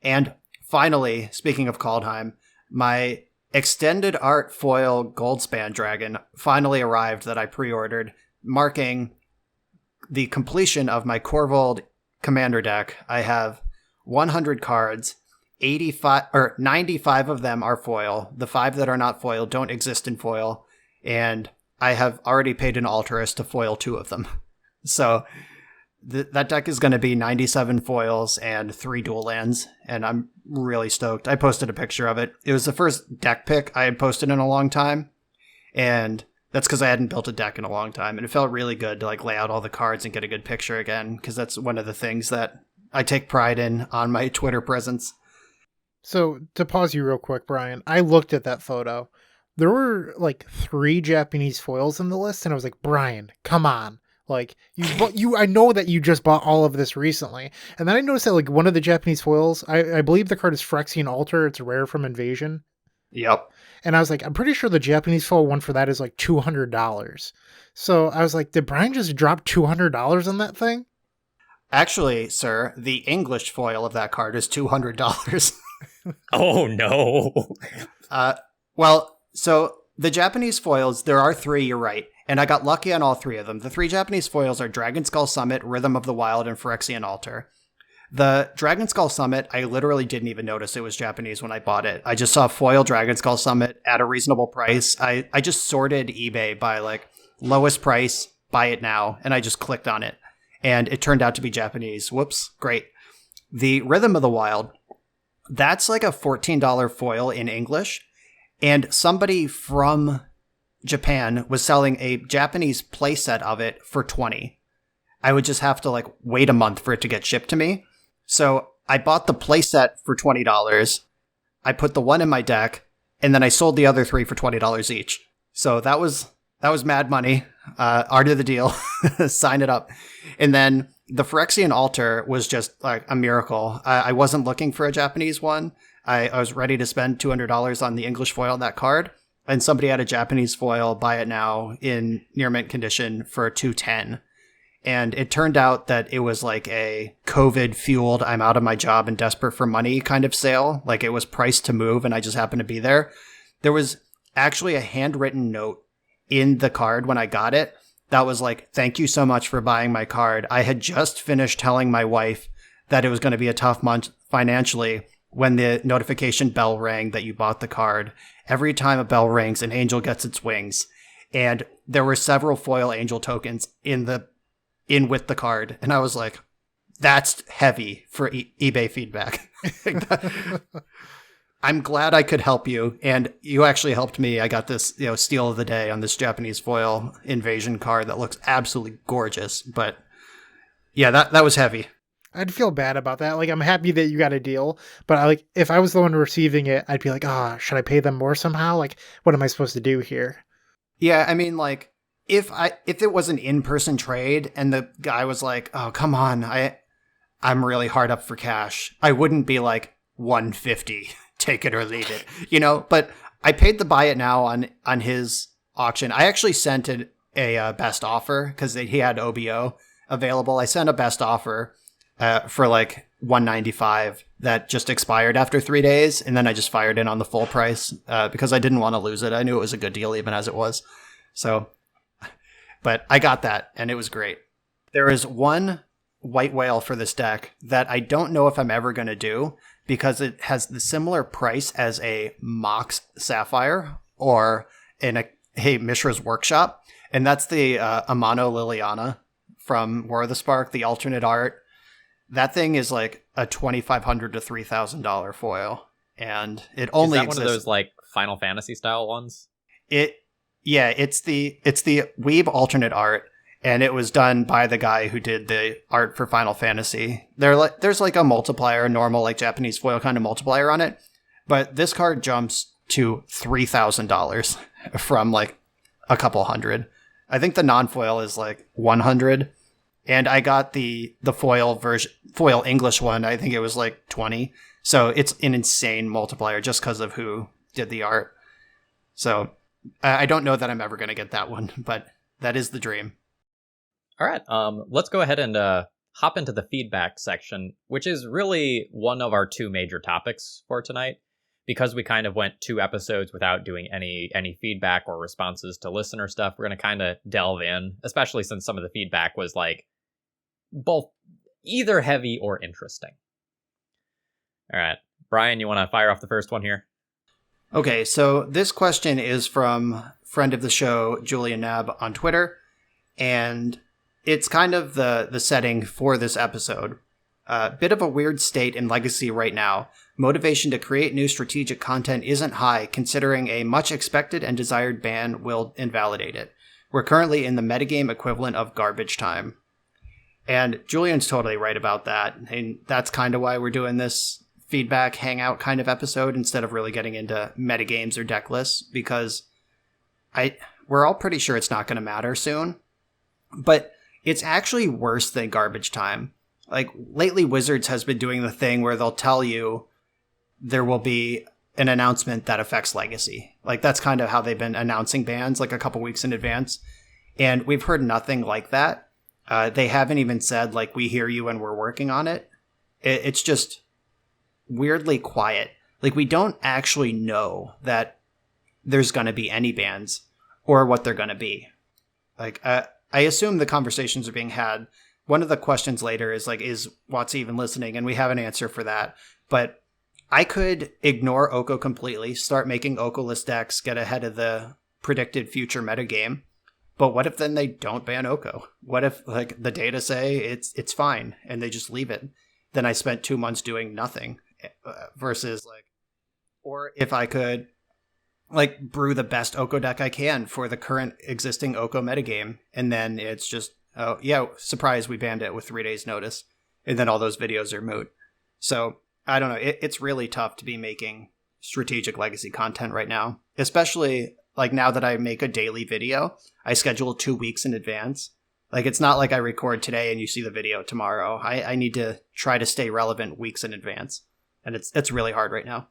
And finally, speaking of Kaldheim, my extended art foil Goldspan dragon finally arrived that I pre-ordered, marking the completion of my Korvold commander deck. I have 100 cards, 95 of them are foil. The 5 that are not foil don't exist in foil. and I have already paid an altarist to foil 2 of them. So that deck is going to be 97 foils and 3 dual lands, and I'm really stoked. I posted a picture of it. It was the first deck pick I had posted in a long time, and that's because I hadn't built a deck in a long time, and it felt really good to like lay out all the cards and get a good picture again, because that's one of the things that I take pride in on my Twitter presence. So to pause you real quick, Brian, I looked at that photo. There were like 3 Japanese foils in the list, and I was like, Brian, come on. Like I know that you just bought all of this recently. And then I noticed that like one of the Japanese foils, I believe the card is Phyrexian Altar. It's rare from Invasion. Yep. And I was like, I'm pretty sure the Japanese foil one for that is like $200. So I was like, did Brian just drop $200 on that thing? Actually, sir, the English foil of that card is $200. Oh, no. Well, so the Japanese foils, there are 3, you're right. And I got lucky on all 3 of them. The 3 Japanese foils are Dragon Skull Summit, Rhythm of the Wild, and Phyrexian Altar. The Dragon Skull Summit, I literally didn't even notice it was Japanese when I bought it. I just saw foil Dragon Skull Summit at a reasonable price. I just sorted eBay by like lowest price, buy it now, and I just clicked on it. And it turned out to be Japanese. Whoops, great. The Rhythm of the Wild, that's like a $14 foil in English. And somebody from Japan was selling a Japanese playset of it for $20. I would just have to like wait a month for it to get shipped to me. So I bought the playset for $20. I put the one in my deck, and then I sold the other 3 for $20 each. So that was mad money. Art of the deal. Sign it up. And then the Phyrexian Altar was just like a miracle. I wasn't looking for a Japanese one. I was ready to spend $200 on the English foil on that card. And somebody had a Japanese foil, buy it now in near mint condition for $210. And it turned out that it was like a COVID fueled, I'm out of my job and desperate for money kind of sale. Like it was priced to move and I just happened to be there. There was actually a handwritten note in the card when I got it that was like, thank you so much for buying my card. I had just finished telling my wife that it was going to be a tough month financially when the notification bell rang that you bought the card. Every time a bell rings, an angel gets its wings. And there were several foil angel tokens in with the card. And I was like, that's heavy for eBay feedback. I'm glad I could help you. And you actually helped me. I got this, steal of the day on this Japanese foil invasion card that looks absolutely gorgeous. But yeah, that was heavy. I'd feel bad about that. Like, I'm happy that you got a deal, but if I was the one receiving it, I'd be like, should I pay them more somehow? Like, what am I supposed to do here? Yeah, I mean, like, if it was an in-person trade and the guy was like, oh, come on, I'm really hard up for cash, I wouldn't be like, $150, take it or leave it, But I paid the buy it now on his auction. I actually sent a best offer because he had OBO available. I sent a best offer for like $195 that just expired after 3 days, and then I just fired in on the full price because I didn't want to lose it. I knew it was a good deal even as it was. So, but I got that, and it was great. There is one white whale for this deck that I don't know if I'm ever going to do because it has the similar price as a Mox Sapphire or in a Mishra's Workshop, and that's the Amano Liliana from War of the Spark, the alternate art. That thing is like a $2,500 to $3,000 foil, and it only exists. Is that one of those like Final Fantasy style ones? It's the Weeb alternate art, and it was done by the guy who did the art for Final Fantasy. There's like a multiplier, normal like Japanese foil kind of multiplier on it, but this card jumps to $3,000 from like a couple hundred. I think the non-foil is like 100. And I got the foil English one. I think it was like 20. So it's an insane multiplier just because of who did the art. So I don't know that I'm ever going to get that one, but that is the dream. All right. Let's go ahead and hop into the feedback section, which is really one of our 2 major topics for tonight. Because we kind of went 2 episodes without doing any feedback or responses to listener stuff, we're going to kind of delve in, especially since some of the feedback was like both either heavy or interesting. All right. Brian, you want to fire off the first one here? Okay, so this question is from friend of the show, Julian Nab, on Twitter. And it's kind of the setting for this episode. Bit of a weird state in Legacy right now. Motivation to create new strategic content isn't high, considering a much expected and desired ban will invalidate it. We're currently in the metagame equivalent of garbage time. And Julian's totally right about that. And that's kind of why we're doing this feedback hangout kind of episode instead of really getting into metagames or deck lists, because we're all pretty sure it's not going to matter soon. But it's actually worse than garbage time. Like, lately Wizards has been doing the thing where they'll tell you there will be an announcement that affects Legacy. Like, that's kind of how they've been announcing bans, like a couple weeks in advance. And we've heard nothing like that. They haven't even said, like, we hear you and we're working on it. It's just weirdly quiet. Like, we don't actually know that there's going to be any bans or what they're going to be. Like, I assume the conversations are being had. One of the questions later is, like, is WotC even listening? And we have an answer for that. But I could ignore Oko completely, start making Oko-less decks, get ahead of the predicted future metagame. But what if then they don't ban Oko? What if, like, the data say it's fine and they just leave it? Then I spent 2 months doing nothing versus, like, or if I could, like, brew the best Oko deck I can for the current existing Oko metagame. And then it's just, oh, yeah, surprise, we banned it with 3 days notice. And then all those videos are moot. So, I don't know. It's really tough to be making strategic Legacy content right now. Especially, like, now that I make a daily video, I schedule 2 weeks in advance. Like, it's not like I record today and you see the video tomorrow. I need to try to stay relevant weeks in advance. And it's really hard right now.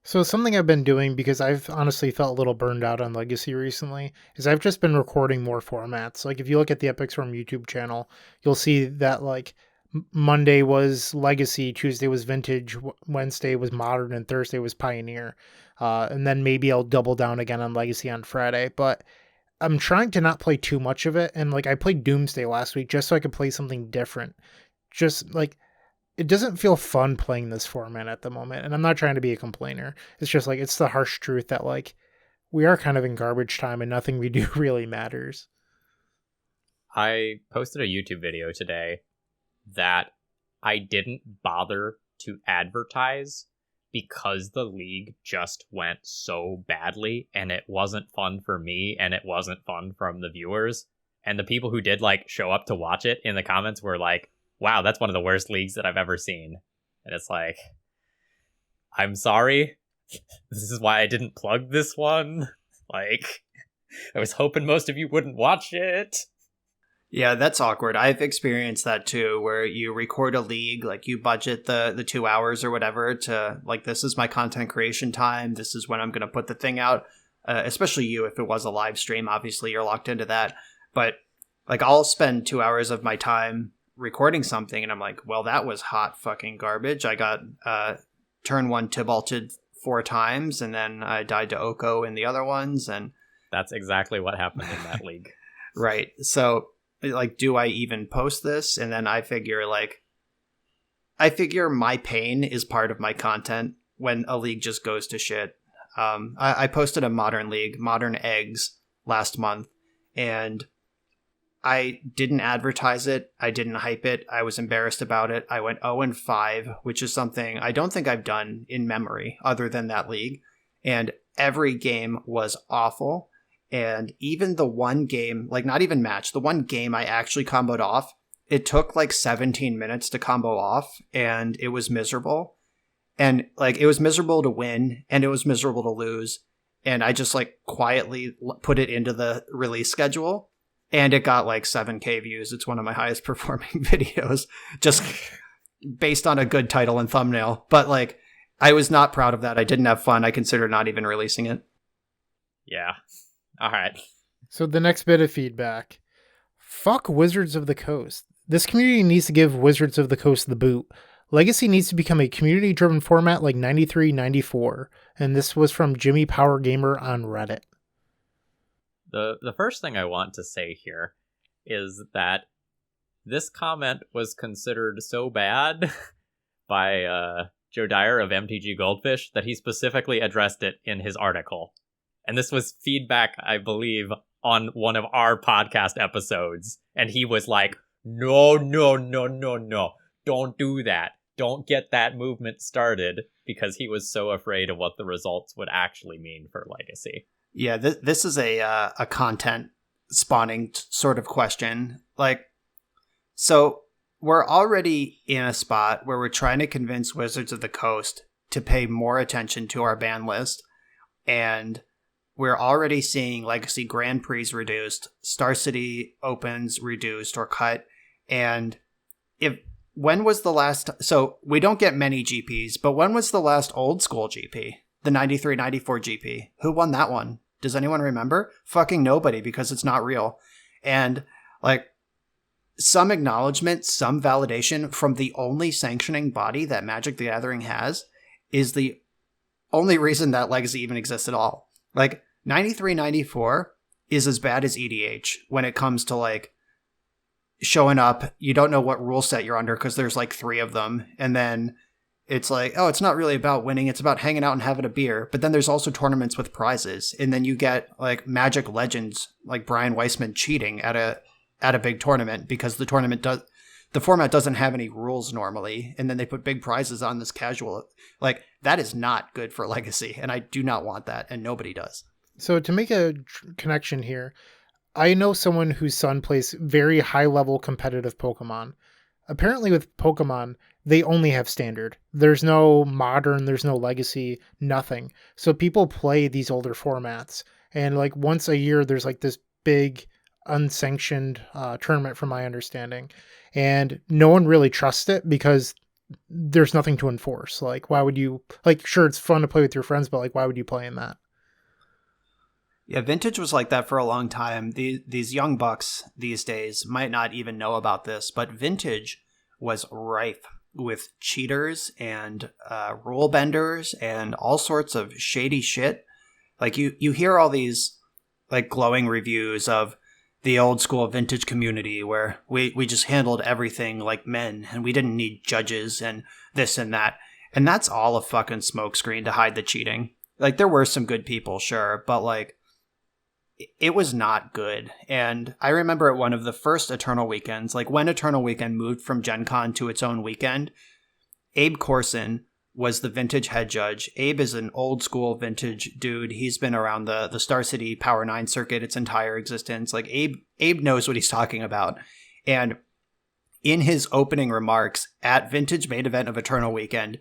So something I've been doing, because I've honestly felt a little burned out on Legacy recently, is I've just been recording more formats. Like, if you look at the Epic Storm YouTube channel, you'll see that, like, Monday was Legacy, Tuesday was Vintage, Wednesday was Modern, and Thursday was Pioneer. And then maybe I'll double down again on Legacy on Friday. But I'm trying to not play too much of it. And, like, I played Doomsday last week just so I could play something different. Just, like, it doesn't feel fun playing this format at the moment. And I'm not trying to be a complainer. It's just, like, it's the harsh truth that, like, we are kind of in garbage time and nothing we do really matters. I posted a YouTube video today that I didn't bother to advertise because the league just went so badly and it wasn't fun for me and it wasn't fun from the viewers. And the people who did, like, show up to watch it in the comments were like, wow, that's one of the worst leagues that I've ever seen. And it's like, I'm sorry. This is why I didn't plug this one. Like, I was hoping most of you wouldn't watch it. Yeah, that's awkward. I've experienced that too, where you record a league, like, you budget the 2 hours or whatever to, like, this is my content creation time. This is when I'm going to put the thing out. Especially you, if it was a live stream, obviously you're locked into that. But, like, I'll spend 2 hours of my time recording something and I'm like, well, that was hot fucking garbage. I got turn 1 Tybalted 4 times and then I died to Oko in the other ones. And that's exactly what happened in that league. Right. So, like, do I even post this? And then I figure my pain is part of my content when a league just goes to shit. I posted a Modern league, Modern Eggs, last month, and I didn't advertise it. I didn't hype it. I was embarrassed about it. I went 0-5, which is something I don't think I've done in memory other than that league. And every game was awful. And even the one game, like, not even match, the one game I actually comboed off, it took like 17 minutes to combo off and it was miserable. And, like, it was miserable to win and it was miserable to lose. And I just, like, quietly put it into the release schedule. And it got like 7K views. It's one of my highest performing videos, just based on a good title and thumbnail. But, like, I was not proud of that. I didn't have fun. I considered not even releasing it. Yeah. All right. So the next bit of feedback. Fuck Wizards of the Coast. This community needs to give Wizards of the Coast the boot. Legacy needs to become a community-driven format like 93-94. And this was from Jimmy Power Gamer on Reddit. The first thing I want to say here is that this comment was considered so bad by Joe Dyer of MTG Goldfish that he specifically addressed it in his article. And this was feedback, I believe, on one of our podcast episodes. And he was like, no, don't do that. Don't get that movement started, because he was so afraid of what the results would actually mean for Legacy. Yeah, this is a content spawning sort of question. Like, so we're already in a spot where we're trying to convince Wizards of the Coast to pay more attention to our ban list, and we're already seeing Legacy Grand Prix reduced, Star City Opens reduced or cut, and when was the last... So we don't get many GPs, but when was the last old school GP? The 93-94 GP. Who won that one? Does anyone remember? Fucking nobody, because it's not real. And, like, some acknowledgement, some validation from the only sanctioning body that Magic the Gathering has is the only reason that Legacy even exists at all. Like, 93-94 is as bad as EDH when it comes to, like, showing up, you don't know what rule set you're under because there's like 3 of them, and then it's like, oh, it's not really about winning, it's about hanging out and having a beer. But then there's also tournaments with prizes, and then you get like Magic legends like Brian Weissman cheating at a big tournament because the format doesn't have any rules normally, and then they put big prizes on this casual. Like, that is not good for Legacy, and I do not want that, and nobody does. So to make a connection here, I know someone whose son plays very high-level competitive Pokemon. Apparently with Pokemon, they only have standard. There's no modern, there's no legacy, nothing. So people play these older formats. And like once a year, there's like this big unsanctioned tournament from my understanding. And no one really trusts it because there's nothing to enforce. Like, why would you... Like, sure, it's fun to play with your friends, but like, why would you play in that? Yeah, Vintage was like that for a long time. These young bucks these days might not even know about this, but Vintage was rife with cheaters and rule benders and all sorts of shady shit. Like, you hear all these like glowing reviews of the old school Vintage community where we just handled everything like men and we didn't need judges and this and that. And that's all a fucking smokescreen to hide the cheating. Like, there were some good people, sure, but like, it was not good. And I remember at one of the first Eternal Weekends, like when Eternal Weekend moved from Gen Con to its own weekend, Abe Corson was the Vintage head judge. Abe is an old school Vintage dude. He's been around the Star City Power 9 circuit its entire existence. Like, Abe knows what he's talking about. And in his opening remarks at Vintage main event of Eternal Weekend,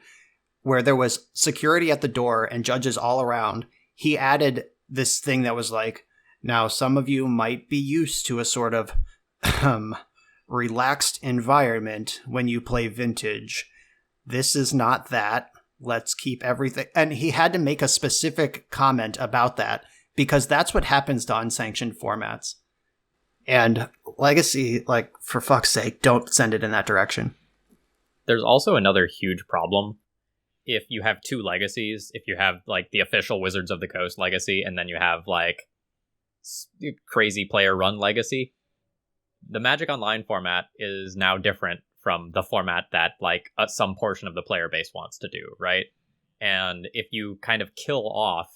where there was security at the door and judges all around, he added this thing that was like, now, some of you might be used to a sort of relaxed environment when you play Vintage. This is not that. Let's keep everything. And he had to make a specific comment about that because that's what happens to unsanctioned formats. And Legacy, like, for fuck's sake, don't send it in that direction. There's also another huge problem. If you have 2 legacies, if you have like the official Wizards of the Coast legacy, and then you have like crazy player run legacy, the Magic Online format is now different from the format that like some portion of the player base wants to do, right? And if you kind of kill off,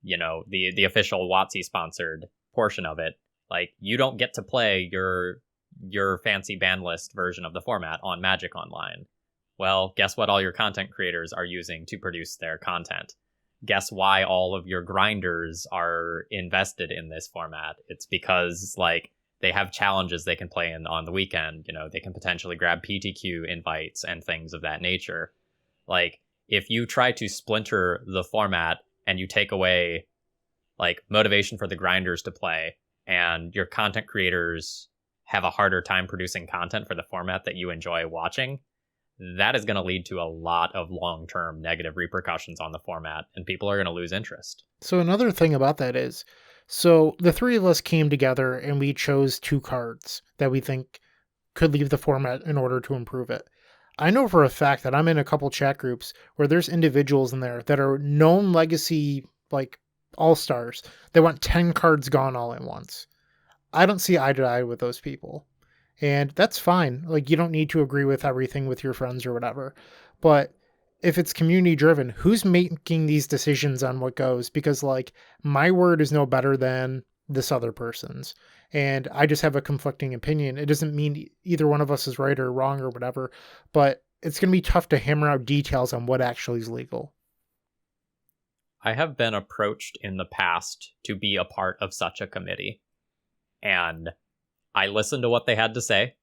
you know, the official WotC sponsored portion of it, like, you don't get to play your fancy ban list version of the format on Magic Online. Well, guess what all your content creators are using to produce their content? Guess why all of your grinders are invested in this format? It's because, like, they have challenges they can play in on the weekend. You know, they can potentially grab PTQ invites and things of that nature. Like, if you try to splinter the format and you take away, like, motivation for the grinders to play, and your content creators have a harder time producing content for the format that you enjoy watching, that is going to lead to a lot of long-term negative repercussions on the format, and people are going to lose interest. So another thing about that is, so the 3 of us came together and we chose 2 cards that we think could leave the format in order to improve it. I know for a fact that I'm in a couple chat groups where there's individuals in there that are known legacy, like, all-stars. They want 10 cards gone all at once. I don't see eye to eye with those people. And that's fine. Like, you don't need to agree with everything with your friends or whatever. But if it's community driven, who's making these decisions on what goes? Because like my word is no better than this other person's, and I just have a conflicting opinion. It doesn't mean either one of us is right or wrong or whatever, but it's going to be tough to hammer out details on what actually is legal. I have been approached in the past to be a part of such a committee, and I listened to what they had to say,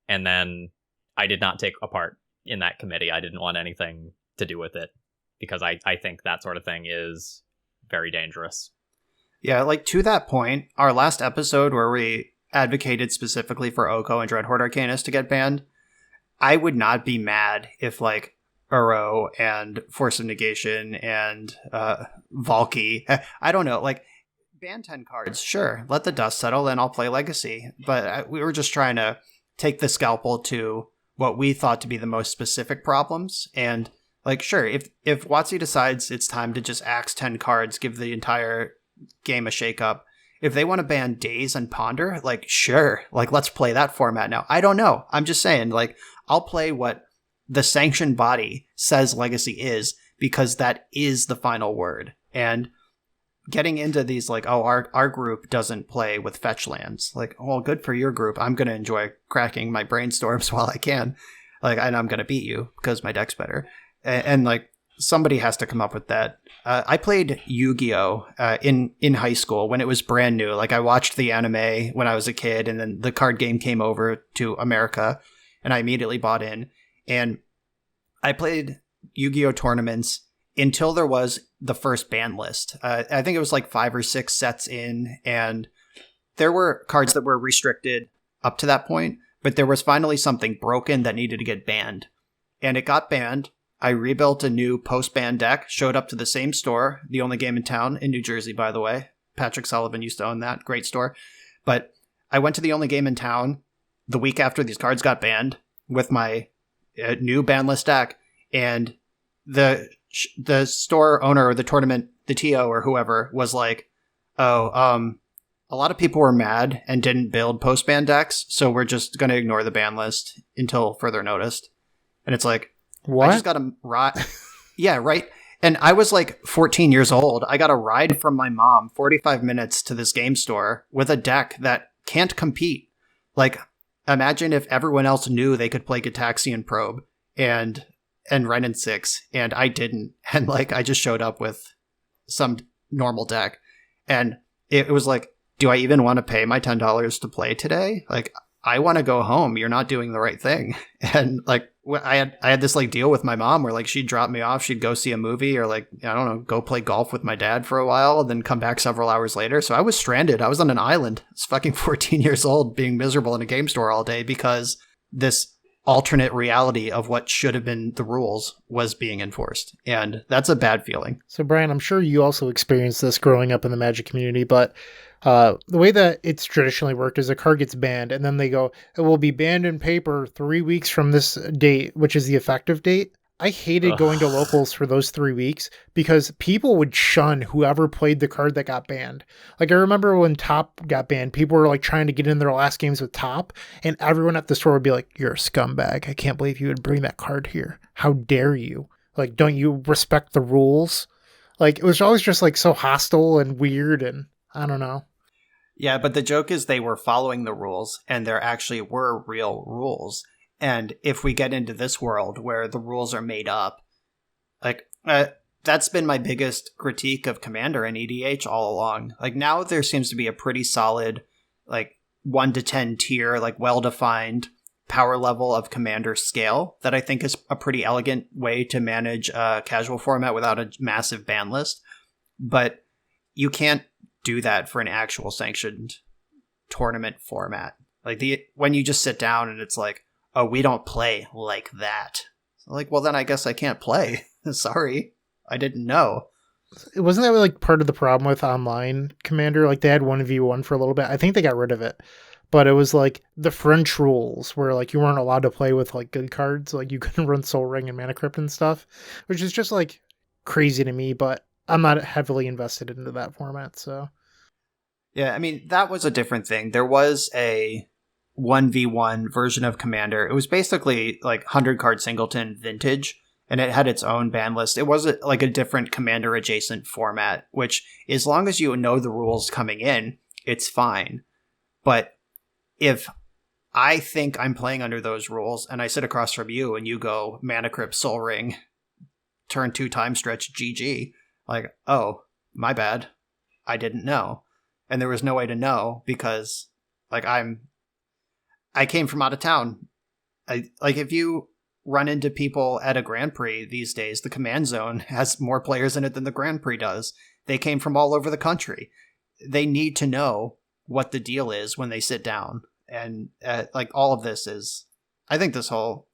and then I did not take a part in that committee. I didn't want anything to do with it because I think that sort of thing is very dangerous. Yeah, like to that point, our last episode where we advocated specifically for Oko and Dreadhorde Arcanist to get banned, I would not be mad if like Uro and Force of Negation and Valky, I don't know, like ban 10 cards, sure, let the dust settle, then I'll play Legacy. But we were just trying to take the scalpel to what we thought to be the most specific problems. And like, sure, if WotC decides it's time to just axe 10 cards, give the entire game a shakeup, if they want to ban Daze and Ponder, like, sure, like, let's play that format now. I don't know. I'm just saying, like, I'll play what the sanctioned body says Legacy is, because that is the final word. And getting into these, like, oh, our group doesn't play with fetch lands. Like, well, good for your group. I'm going to enjoy cracking my brainstorms while I can. Like, and I'm going to beat you because my deck's better. And like, somebody has to come up with that. I played Yu-Gi-Oh! In high school when it was brand new. Like, I watched the anime when I was a kid, and then the card game came over to America, and I immediately bought in. And I played Yu-Gi-Oh! Tournaments until there was the first ban list. I think it was like 5 or 6 sets in, and there were cards that were restricted up to that point, but there was finally something broken that needed to get banned. And it got banned. I rebuilt a new post-ban deck, showed up to the same store, the only game in town, in New Jersey, by the way. Patrick Sullivan used to own that. Great store. But I went to the only game in town the week after these cards got banned with my new ban list deck, and the store owner or the tournament, the TO or whoever, was like, a lot of people were mad and didn't build post-ban decks, so we're just going to ignore the ban list until further notice. And it's like, what? I just got a ride. Yeah, right. And I was like 14 years old. I got a ride from my mom 45 minutes to this game store with a deck that can't compete. Like, imagine if everyone else knew they could play Gitaxian Probe and Renin 6, and I didn't. And like, I just showed up with some normal deck. And it was like, do I even want to pay my $10 to play today? Like, I want to go home. You're not doing the right thing. And like, I had this like deal with my mom where like she'd drop me off, she'd go see a movie, or like, I don't know, go play golf with my dad for a while, and then come back several hours later. So I was stranded. I was on an island. I was fucking 14 years old, being miserable in a game store all day because this alternate reality of what should have been the rules was being enforced. And that's a bad feeling. So Brian, I'm sure you also experienced this growing up in the Magic community, but the way that it's traditionally worked is a card gets banned, and then they go, it will be banned in paper 3 weeks from this date, which is the effective date. I hated going to locals for those 3 weeks because people would shun whoever played the card that got banned. Like, I remember when Top got banned, people were like trying to get in their last games with Top, and everyone at the store would be like, you're a scumbag. I can't believe you would bring that card here. How dare you? Like, don't you respect the rules? Like, it was always just like so hostile and weird, and I don't know. Yeah, but the joke is they were following the rules, and there actually were real rules. And if we get into this world where the rules are made up, like, that's been my biggest critique of Commander and EDH all along. Like, now there seems to be a pretty solid, like, 1 to 10 tier, like, well-defined power level of Commander scale that I think is a pretty elegant way to manage a casual format without a massive ban list. But you can't do that for an actual sanctioned tournament format. Like, when you just sit down and it's like, oh, we don't play like that. Like, well, then I guess I can't play. Sorry, I didn't know. Wasn't that like part of the problem with online Commander? Like, they had 1v1 for a little bit. I think they got rid of it. But it was like the French rules where like you weren't allowed to play with like good cards. Like, you couldn't run Soul Ring and Mana Crypt and stuff, which is just like crazy to me, but I'm not heavily invested into that format, so. Yeah, I mean, that was a different thing. There was a 1v1 version of Commander. It was basically like 100 card singleton vintage, and it had its own ban list. It was like a different commander adjacent format, which as long as you know the rules coming in, it's fine. But if I think I'm playing under those rules and I sit across from you and you go Mana Crypt, Soul Ring, turn 2 time stretch, GG, like, oh, my bad. I didn't know. And there was no way to know because like I came from out of town. If you run into people at a Grand Prix these days, the Command Zone has more players in it than the Grand Prix does. They came from all over the country. They need to know what the deal is when they sit down. And all of this is, I think this whole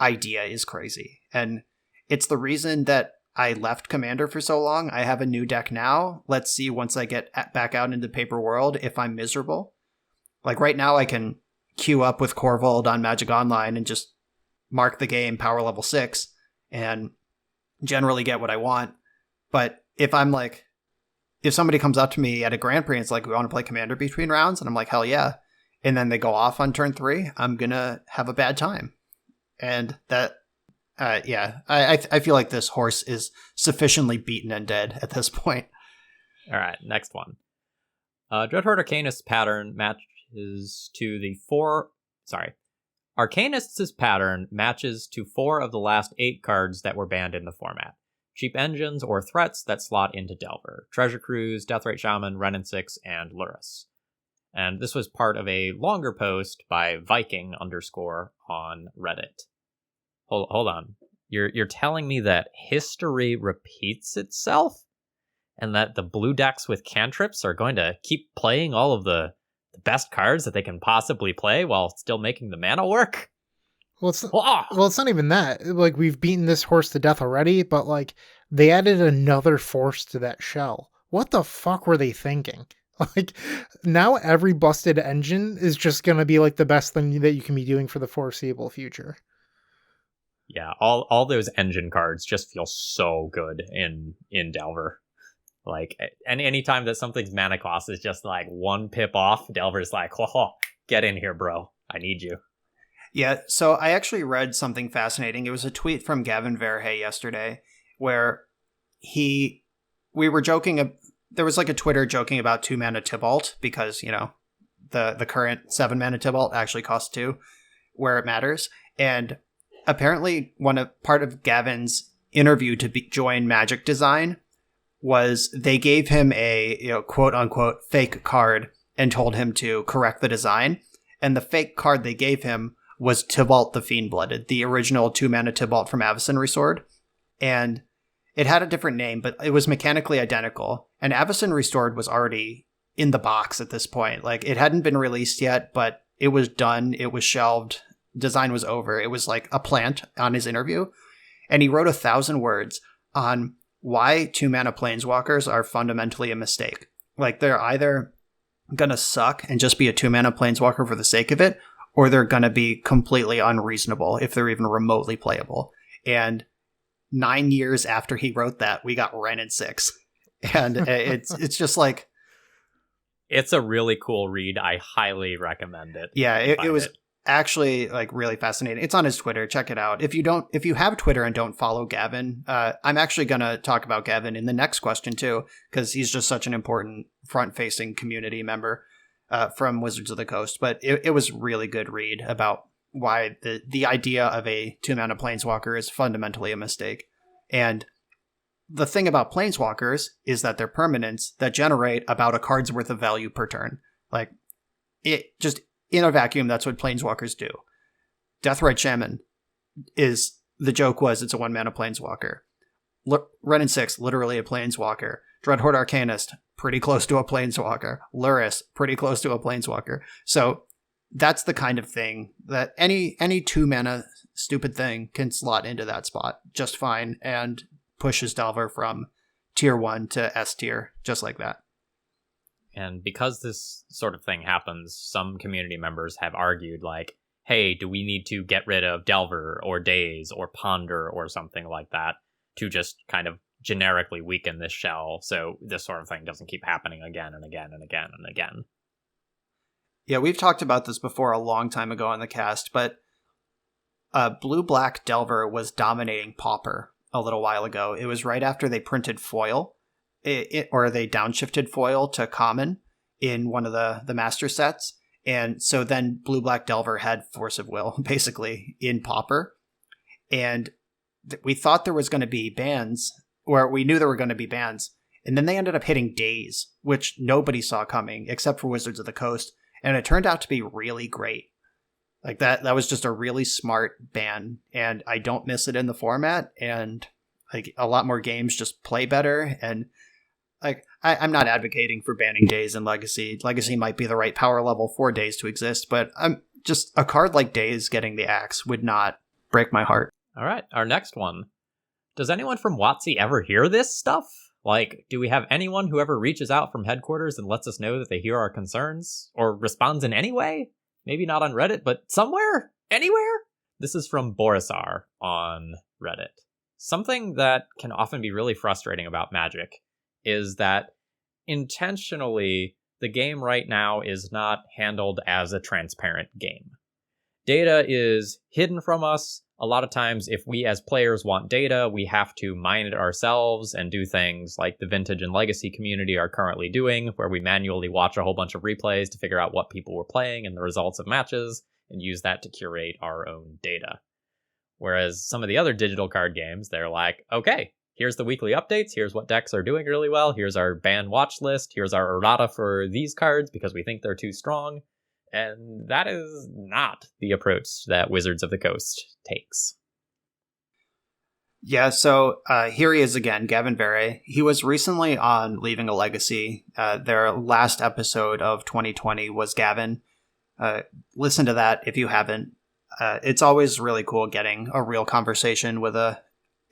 idea is crazy. And it's the reason that I left Commander for so long. I have a new deck now. Let's see once I get back out into Paper World if I'm miserable. Like right now I can queue up with Corvold on Magic Online and just mark the game power level 6 and generally get what I want. But if somebody comes up to me at a Grand Prix and it's like, we want to play Commander between rounds, and I'm like, hell yeah. And then they go off on turn 3, I'm going to have a bad time. And that, I feel like this horse is sufficiently beaten and dead at this point. All right, next one. Dreadhorde Arcanist's pattern matches to Arcanist's pattern matches to 4 of the last 8 cards that were banned in the format. Cheap engines or threats that slot into Delver. Treasure Cruise, Deathrite Shaman, Renin 6, and Lurrus. And this was part of a longer post by Viking _ on Reddit. Hold on. You're telling me that history repeats itself? And that the blue decks with cantrips are going to keep playing all of the best cards that they can possibly play while still making the mana work? Well, it's not even that. Like, we've beaten this horse to death already, but like they added another force to that shell. What the fuck were they thinking? Like, now every busted engine is just going to be like the best thing that you can be doing for the foreseeable future. Yeah, all those engine cards just feel so good in Delver. Like, and anytime that something's mana cost is just like 1 pip off, Delver's like, oh, get in here, bro. I need you. Yeah, so I actually read something fascinating. It was a tweet from Gavin Verhey yesterday where we were joking. There was like a Twitter joking about 2 mana Tibalt because, you know, the current 7 mana Tibalt actually costs 2 where it matters. And apparently part of Gavin's interview to join Magic Design was they gave him a, you know, quote unquote fake card and told him to correct the design. And the fake card they gave him was Tibalt the Fiend-Blooded, the original 2 mana Tibalt from Avacyn Restored. And it had a different name, but it was mechanically identical. And Avacyn Restored was already in the box at this point. Like, it hadn't been released yet, but it was done. It was shelved. Design was over. It was like a plant on his interview. And he wrote 1,000 words on why 2 mana Planeswalkers are fundamentally a mistake. Like, they're either going to suck and just be a 2 mana Planeswalker for the sake of it, or they're going to be completely unreasonable if they're even remotely playable. And 9 years after he wrote that, we got Renin 6. And it's just like... It's a really cool read. I highly recommend it. Yeah, it was actually like really fascinating. It's on his Twitter. Check it out. If you have Twitter and don't follow Gavin, I'm actually going to talk about Gavin in the next question too, because he's just such an important front-facing community member from Wizards of the Coast. But it was a really good read about why the idea of a 2 mana Planeswalker is fundamentally a mistake. And the thing about Planeswalkers is that they're permanents that generate about a card's worth of value per turn. Like, it just in a vacuum, that's what Planeswalkers do. Deathrite Shaman the joke was it's a 1 mana Planeswalker. Renin 6, literally a Planeswalker. Dreadhorde Arcanist, pretty close to a Planeswalker. Lurrus, pretty close to a Planeswalker. So that's the kind of thing that any 2 mana stupid thing can slot into that spot just fine and pushes Delver from tier 1 to S tier, just like that. And because this sort of thing happens, some community members have argued, like, hey, do we need to get rid of Delver or Daze or Ponder or something like that to just kind of generically weaken this shell so this sort of thing doesn't keep happening again and again and again and again? Yeah, we've talked about this before a long time ago on the cast, but Blue Black Delver was dominating Pauper a little while ago. It was right after they printed foil, or they downshifted foil to common in one of the master sets. And so then Blue Black Delver had Force of Will, basically, in Pauper. And we thought there was going to be bans, or we knew there were going to be bans. And then they ended up hitting Days, which nobody saw coming, except for Wizards of the Coast. And it turned out to be really great. Like that was just a really smart ban. And I don't miss it in the format. And like a lot more games just play better. And like I'm not advocating for banning Days in Legacy. Legacy might be the right power level for Days to exist, but I'm just a card like Days getting the axe would not break my heart. All right, our next one. Does anyone from WotC ever hear this stuff? Like, do we have anyone who ever reaches out from headquarters and lets us know that they hear our concerns or responds in any way? Maybe not on Reddit, but somewhere? Anywhere? This is from Borisar on Reddit. Something that can often be really frustrating about Magic is that intentionally the game right now is not handled as a transparent game. Data is hidden from us. A lot of times, if we as players want data, we have to mine it ourselves and do things like the Vintage and Legacy community are currently doing, where we manually watch a whole bunch of replays to figure out what people were playing and the results of matches, and use that to curate our own data. Whereas some of the other digital card games, they're like, okay, here's the weekly updates, here's what decks are doing really well, here's our ban watch list, here's our errata for these cards because we think they're too strong. And that is not the approach that Wizards of the Coast takes. Yeah, so here he is again, Gavin Verre. He was recently on Leaving a Legacy. Their last episode of 2020 was Gavin. Listen to that if you haven't. It's always really cool getting a real conversation with an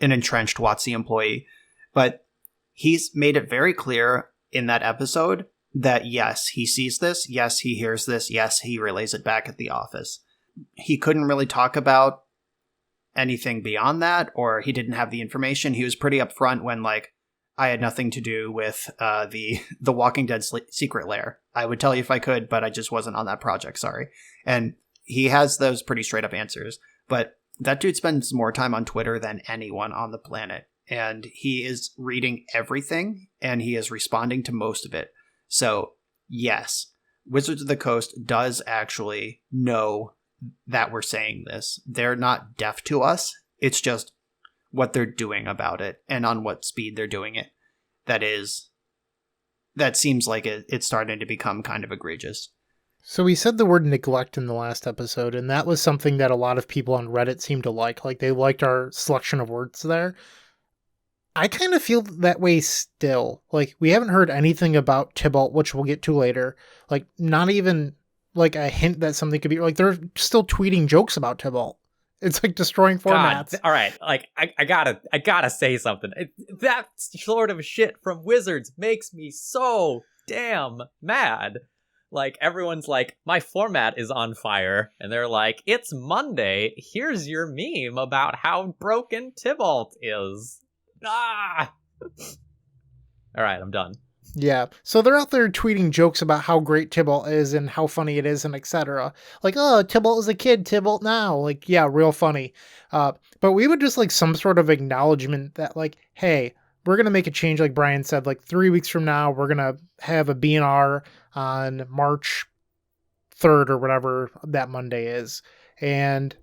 entrenched WotC employee. But he's made it very clear in that episode that yes, he sees this, yes, he hears this, yes, he relays it back at the office. He couldn't really talk about anything beyond that, or he didn't have the information. He was pretty upfront when, like, I had nothing to do with the Walking Dead secret lair. I would tell you if I could, but I just wasn't on that project, sorry. And he has those pretty straight up answers. But that dude spends more time on Twitter than anyone on the planet. And he is reading everything, and he is responding to most of it. So, yes, Wizards of the Coast does actually know that we're saying this. They're not deaf to us. It's just what they're doing about it and on what speed they're doing it. That seems like it's starting to become kind of egregious. So we said the word neglect in the last episode, and that was something that a lot of people on Reddit seemed to like. Like, they liked our selection of words there. I kind of feel that way still. Like, we haven't heard anything about Tybalt, which we'll get to later. Like, not even, like, a hint that something could be... Like, they're still tweeting jokes about Tybalt. It's, like, destroying formats. God, all right, like, I gotta say something. That sort of shit from Wizards makes me so damn mad. Like, everyone's like, my format is on fire. And they're like, it's Monday. Here's your meme about how broken Tybalt is. Ah! All right, I'm done. Yeah, so they're out there tweeting jokes about how great Tybalt is and how funny it is and etc. Like, oh, Tybalt is a kid, Tybalt now. Like, yeah, real funny. But we would just like some sort of acknowledgement that, like, hey, we're going to make a change, like Brian said, like 3 weeks from now, we're going to have a BNR on March 3rd or whatever that Monday is. And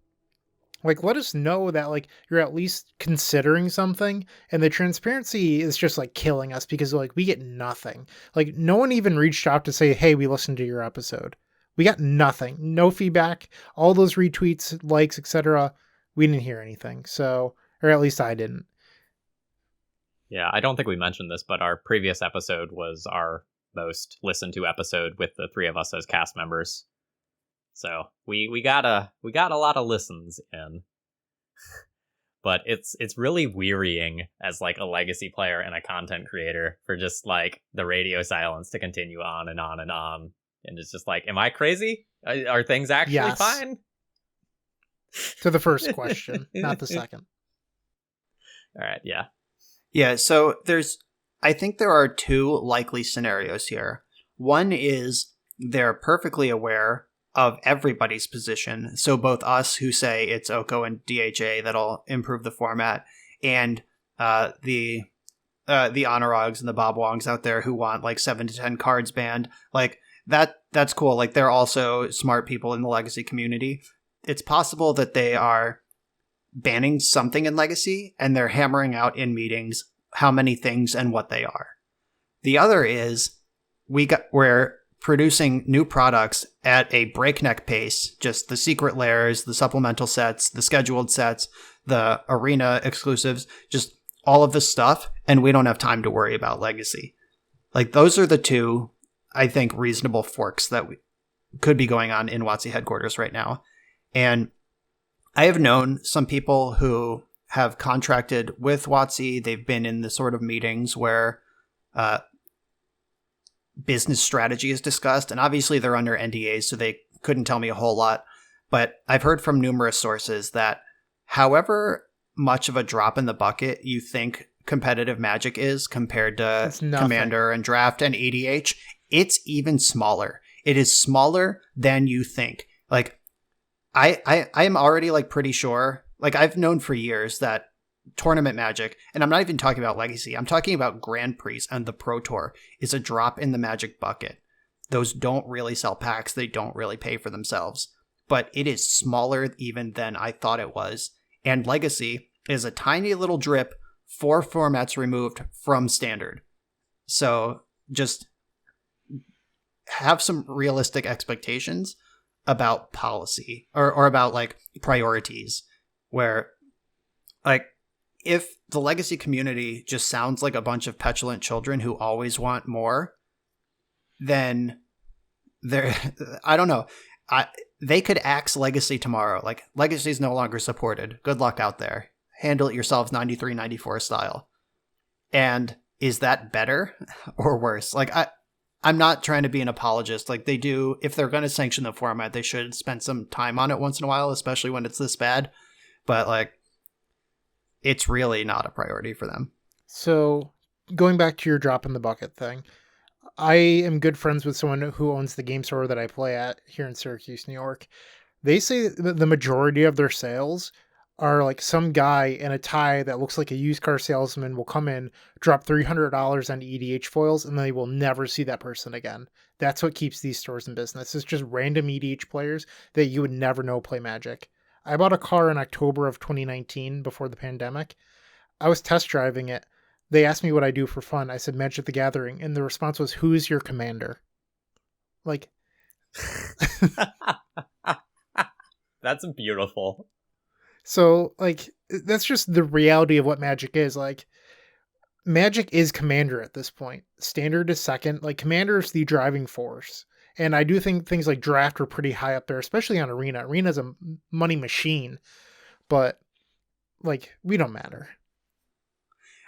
like, let us know that, like, you're at least considering something. And the transparency is just, like, killing us because, like, we get nothing. Like, no one even reached out to say, hey, we listened to your episode. We got nothing. No feedback. All those retweets, likes, etc. We didn't hear anything. So, or at least I didn't. Yeah, I don't think we mentioned this, but our previous episode was our most listened to episode with the three of us as cast members. So we got a lot of listens in. But it's really wearying as like a legacy player and a content creator for just like the radio silence to continue on and on and on. And it's just like, am I crazy? Are things actually fine? To the first question, not the second. All right, yeah. Yeah, so I think there are two likely scenarios here. One is they're perfectly aware of everybody's position. So both us who say it's Oko and DHA that'll improve the format, and the Honorrogs and the Bob Wongs out there who want like 7 to 10 cards banned, like that's cool. Like they're also smart people in the Legacy community. It's possible that they are banning something in Legacy and they're hammering out in meetings how many things and what they are. The other is we're producing new products at a breakneck pace, just the secret layers, the supplemental sets, the scheduled sets, the arena exclusives, just all of this stuff, and we don't have time to worry about Legacy. Like, those are the two, I think, reasonable forks that we could be going on in WotC headquarters right now. And I have known some people who have contracted with WotC. They've been in the sort of meetings where business strategy is discussed, and obviously they're under NDAs, so they couldn't tell me a whole lot. But I've heard from numerous sources that however much of a drop in the bucket you think competitive Magic is compared to Commander and Draft and EDH, it's even smaller. It is smaller than you think. Like, I am already like pretty sure, like I've known for years that tournament Magic, and I'm not even talking about Legacy, I'm talking about Grand Prix and the Pro Tour, is a drop in the Magic bucket. Those don't really sell packs, they don't really pay for themselves. But it is smaller even than I thought it was. And Legacy is a tiny little drip 4 formats removed from Standard. So just have some realistic expectations about policy or about like priorities, where like if the Legacy community just sounds like a bunch of petulant children who always want more, then they're, I don't know. They could axe Legacy tomorrow. Like, Legacy is no longer supported. Good luck out there. Handle it yourselves 93, 94 style. And is that better or worse? Like, I'm not trying to be an apologist. Like, they do, if they're going to sanction the format, they should spend some time on it once in a while, especially when it's this bad. But, like, it's really not a priority for them. So, going back to your drop in the bucket thing, I am good friends with someone who owns the game store that I play at here in Syracuse, New York. They say that the majority of their sales are like some guy in a tie that looks like a used car salesman will come in, drop $300 on EDH foils, and they will never see that person again. That's what keeps these stores in business. It's just random EDH players that you would never know play Magic. I bought a car in October of 2019 before the pandemic. I was test driving it. They asked me what I do for fun. I said Magic the Gathering, and the response was, "Who's your commander?" Like, that's beautiful. So, like, that's just the reality of what Magic is. Like, Magic is Commander at this point. Standard is second. Like, Commander is the driving force. And I do think things like Draft are pretty high up there, especially on Arena. Arena's a money machine, but, like, we don't matter.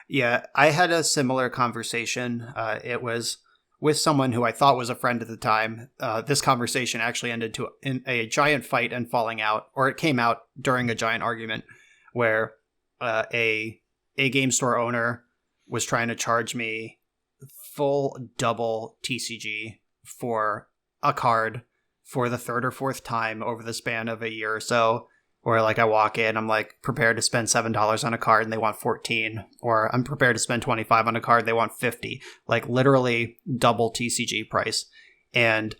Yeah, I had a similar conversation. It was with someone who I thought was a friend at the time. This conversation actually ended in a giant fight and falling out, or it came out during a giant argument where a game store owner was trying to charge me full double TCG for a card for the third or fourth time over the span of a year or so. Or like I walk in, I'm like prepared to spend $7 on a card and they want 14. Or I'm prepared to spend 25 on a card, they want 50. Like literally double TCG price. And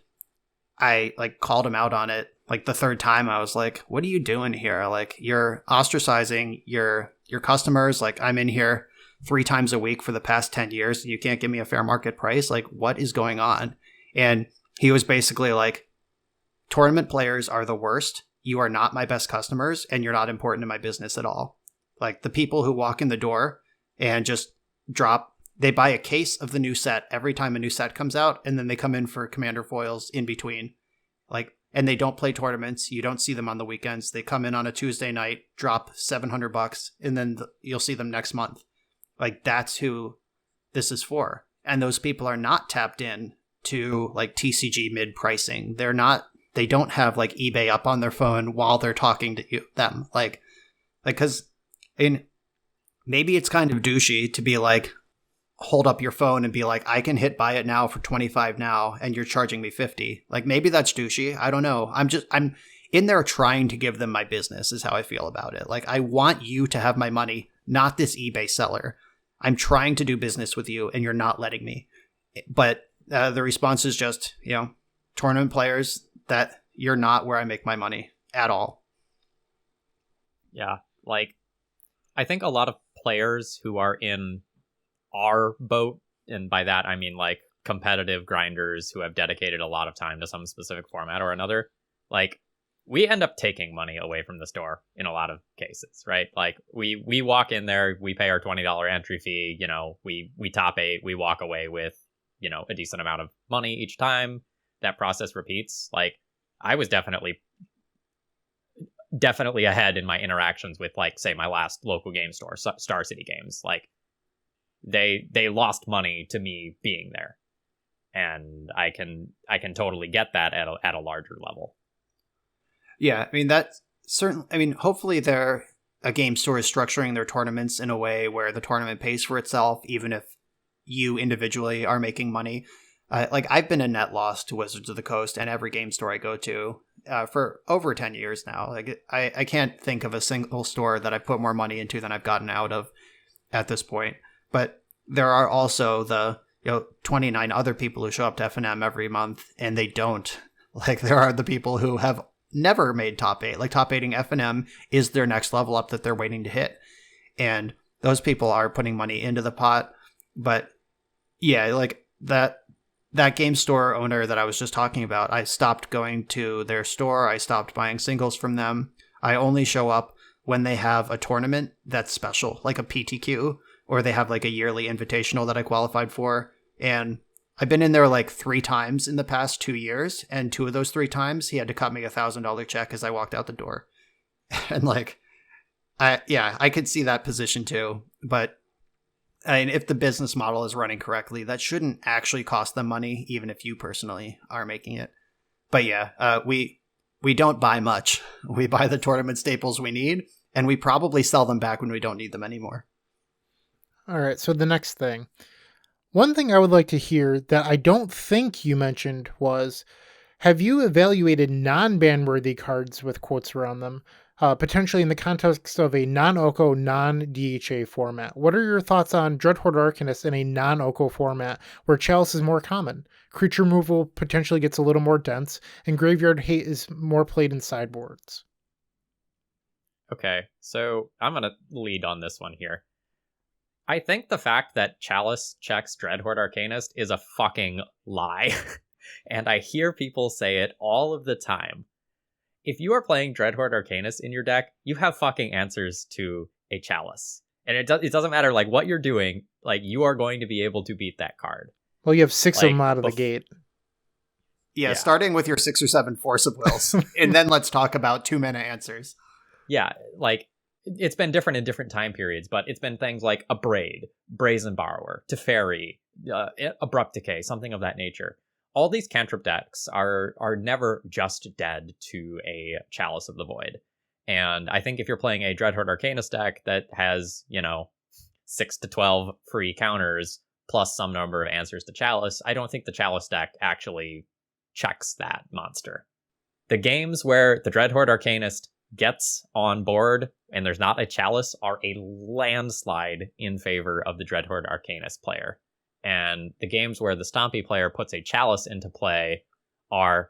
I like called him out on it. Like the third time I was like, what are you doing here? Like you're ostracizing your customers. Like I'm in here 3 times a week for the past 10 years and you can't give me a fair market price. Like what is going on? And he was basically like, tournament players are the worst. You are not my best customers and you're not important to my business at all. Like the people who walk in the door and just they buy a case of the new set every time a new set comes out. And then they come in for Commander foils in between. Like, and they don't play tournaments. You don't see them on the weekends. They come in on a Tuesday night, drop $700 and then you'll see them next month. Like that's who this is for. And those people are not tapped in to like TCG mid pricing. They don't have like eBay up on their phone while they're talking to them. Cause maybe it's kind of douchey to be like, hold up your phone and be like, I can hit buy it now for 25 now, and you're charging me 50. Like, maybe that's douchey. I don't know. I'm in there trying to give them my business is how I feel about it. Like, I want you to have my money, not this eBay seller. I'm trying to do business with you and you're not letting me. But the response is just, tournament players, that you're not where I make my money at all. Yeah, like, I think a lot of players who are in our boat, and by that I mean like competitive grinders who have dedicated a lot of time to some specific format or another, like, we end up taking money away from the store in a lot of cases, right? Like, we walk in there, we pay our $20 entry fee, we top 8, we walk away with, a decent amount of money each time. That process repeats. Like, I was definitely ahead in my interactions with, like, say, my last local game store, Star City Games. Like, they lost money to me being there, and I can totally get that at a larger level. Yeah, I mean, that's certainly. I mean, hopefully, a game store is structuring their tournaments in a way where the tournament pays for itself, even if you individually are making money. Like, I've been a net loss to Wizards of the Coast and every game store I go to for over 10 years now. Like, I can't think of a single store that I've put more money into than I've gotten out of at this point. But there are also the 29 other people who show up to F&M every month and they don't. Like, there are the people who have never made top 8. Like, top 8ing F&M is their next level up that they're waiting to hit. And those people are putting money into the pot. But yeah, like, that game store owner that I was just talking about, I stopped going to their store. I stopped buying singles from them. I only show up when they have a tournament that's special, like a PTQ, or they have like a yearly invitational that I qualified for. And I've been in there like 3 times in the past 2 years, and 2 of those 3 times he had to cut me $1,000 check as I walked out the door. And like, I could see that position too. But I mean, if the business model is running correctly, that shouldn't actually cost them money, even if you personally are making it. But yeah, we don't buy much. We buy the tournament staples we need, and we probably sell them back when we don't need them anymore. All right, so the next thing. One thing I would like to hear that I don't think you mentioned was, have you evaluated non-ban-worthy cards with quotes around them, potentially in the context of a non-OCO, non-DHA format? What are your thoughts on Dreadhorde Arcanist in a non-OCO format where Chalice is more common? Creature removal potentially gets a little more dense, and Graveyard Hate is more played in sideboards. Okay, so I'm going to lead on this one here. I think the fact that Chalice checks Dreadhorde Arcanist is a fucking lie. And I hear people say it all of the time. If you are playing Dreadhorde Arcanist in your deck, you have fucking answers to a Chalice. And it doesn't matter like what you're doing, like, you are going to be able to beat that card. Well, you have 6 of them out of the gate. Yeah, starting with your 6 or 7 Force of Wills. And then let's talk about 2-mana answers. Yeah, like, it's been different in different time periods, but it's been things like Abrade, Brazen Borrower, Teferi, Abrupt Decay, something of that nature. All these cantrip decks are never just dead to a Chalice of the Void. And I think if you're playing a Dreadhorde Arcanist deck that has, 6 to 12 free counters plus some number of answers to Chalice, I don't think the Chalice deck actually checks that monster. The games where the Dreadhorde Arcanist gets on board and there's not a Chalice are a landslide in favor of the Dreadhorde Arcanist player. And the games where the Stompy player puts a Chalice into play are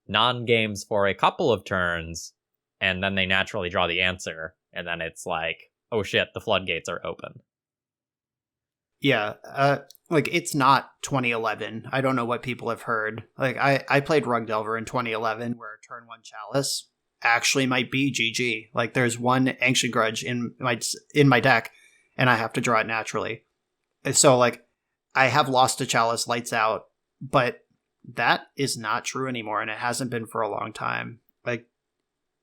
non-games for a couple of turns, and then they naturally draw the answer, and then it's like, oh shit, the floodgates are open. Yeah, like, it's not 2011. I don't know what people have heard. Like, I played Rug Delver in 2011, where turn 1 Chalice actually might be GG. Like, there's one Ancient Grudge in my deck, and I have to draw it naturally. And so, like, I have lost to Chalice lights out, but that is not true anymore, and it hasn't been for a long time. Like,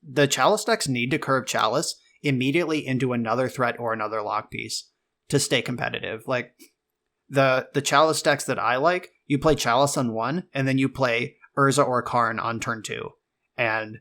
the Chalice decks need to curve Chalice immediately into another threat or another lock piece to stay competitive. Like, the Chalice decks that I like, you play Chalice on 1, and then you play Urza or Karn on turn 2. And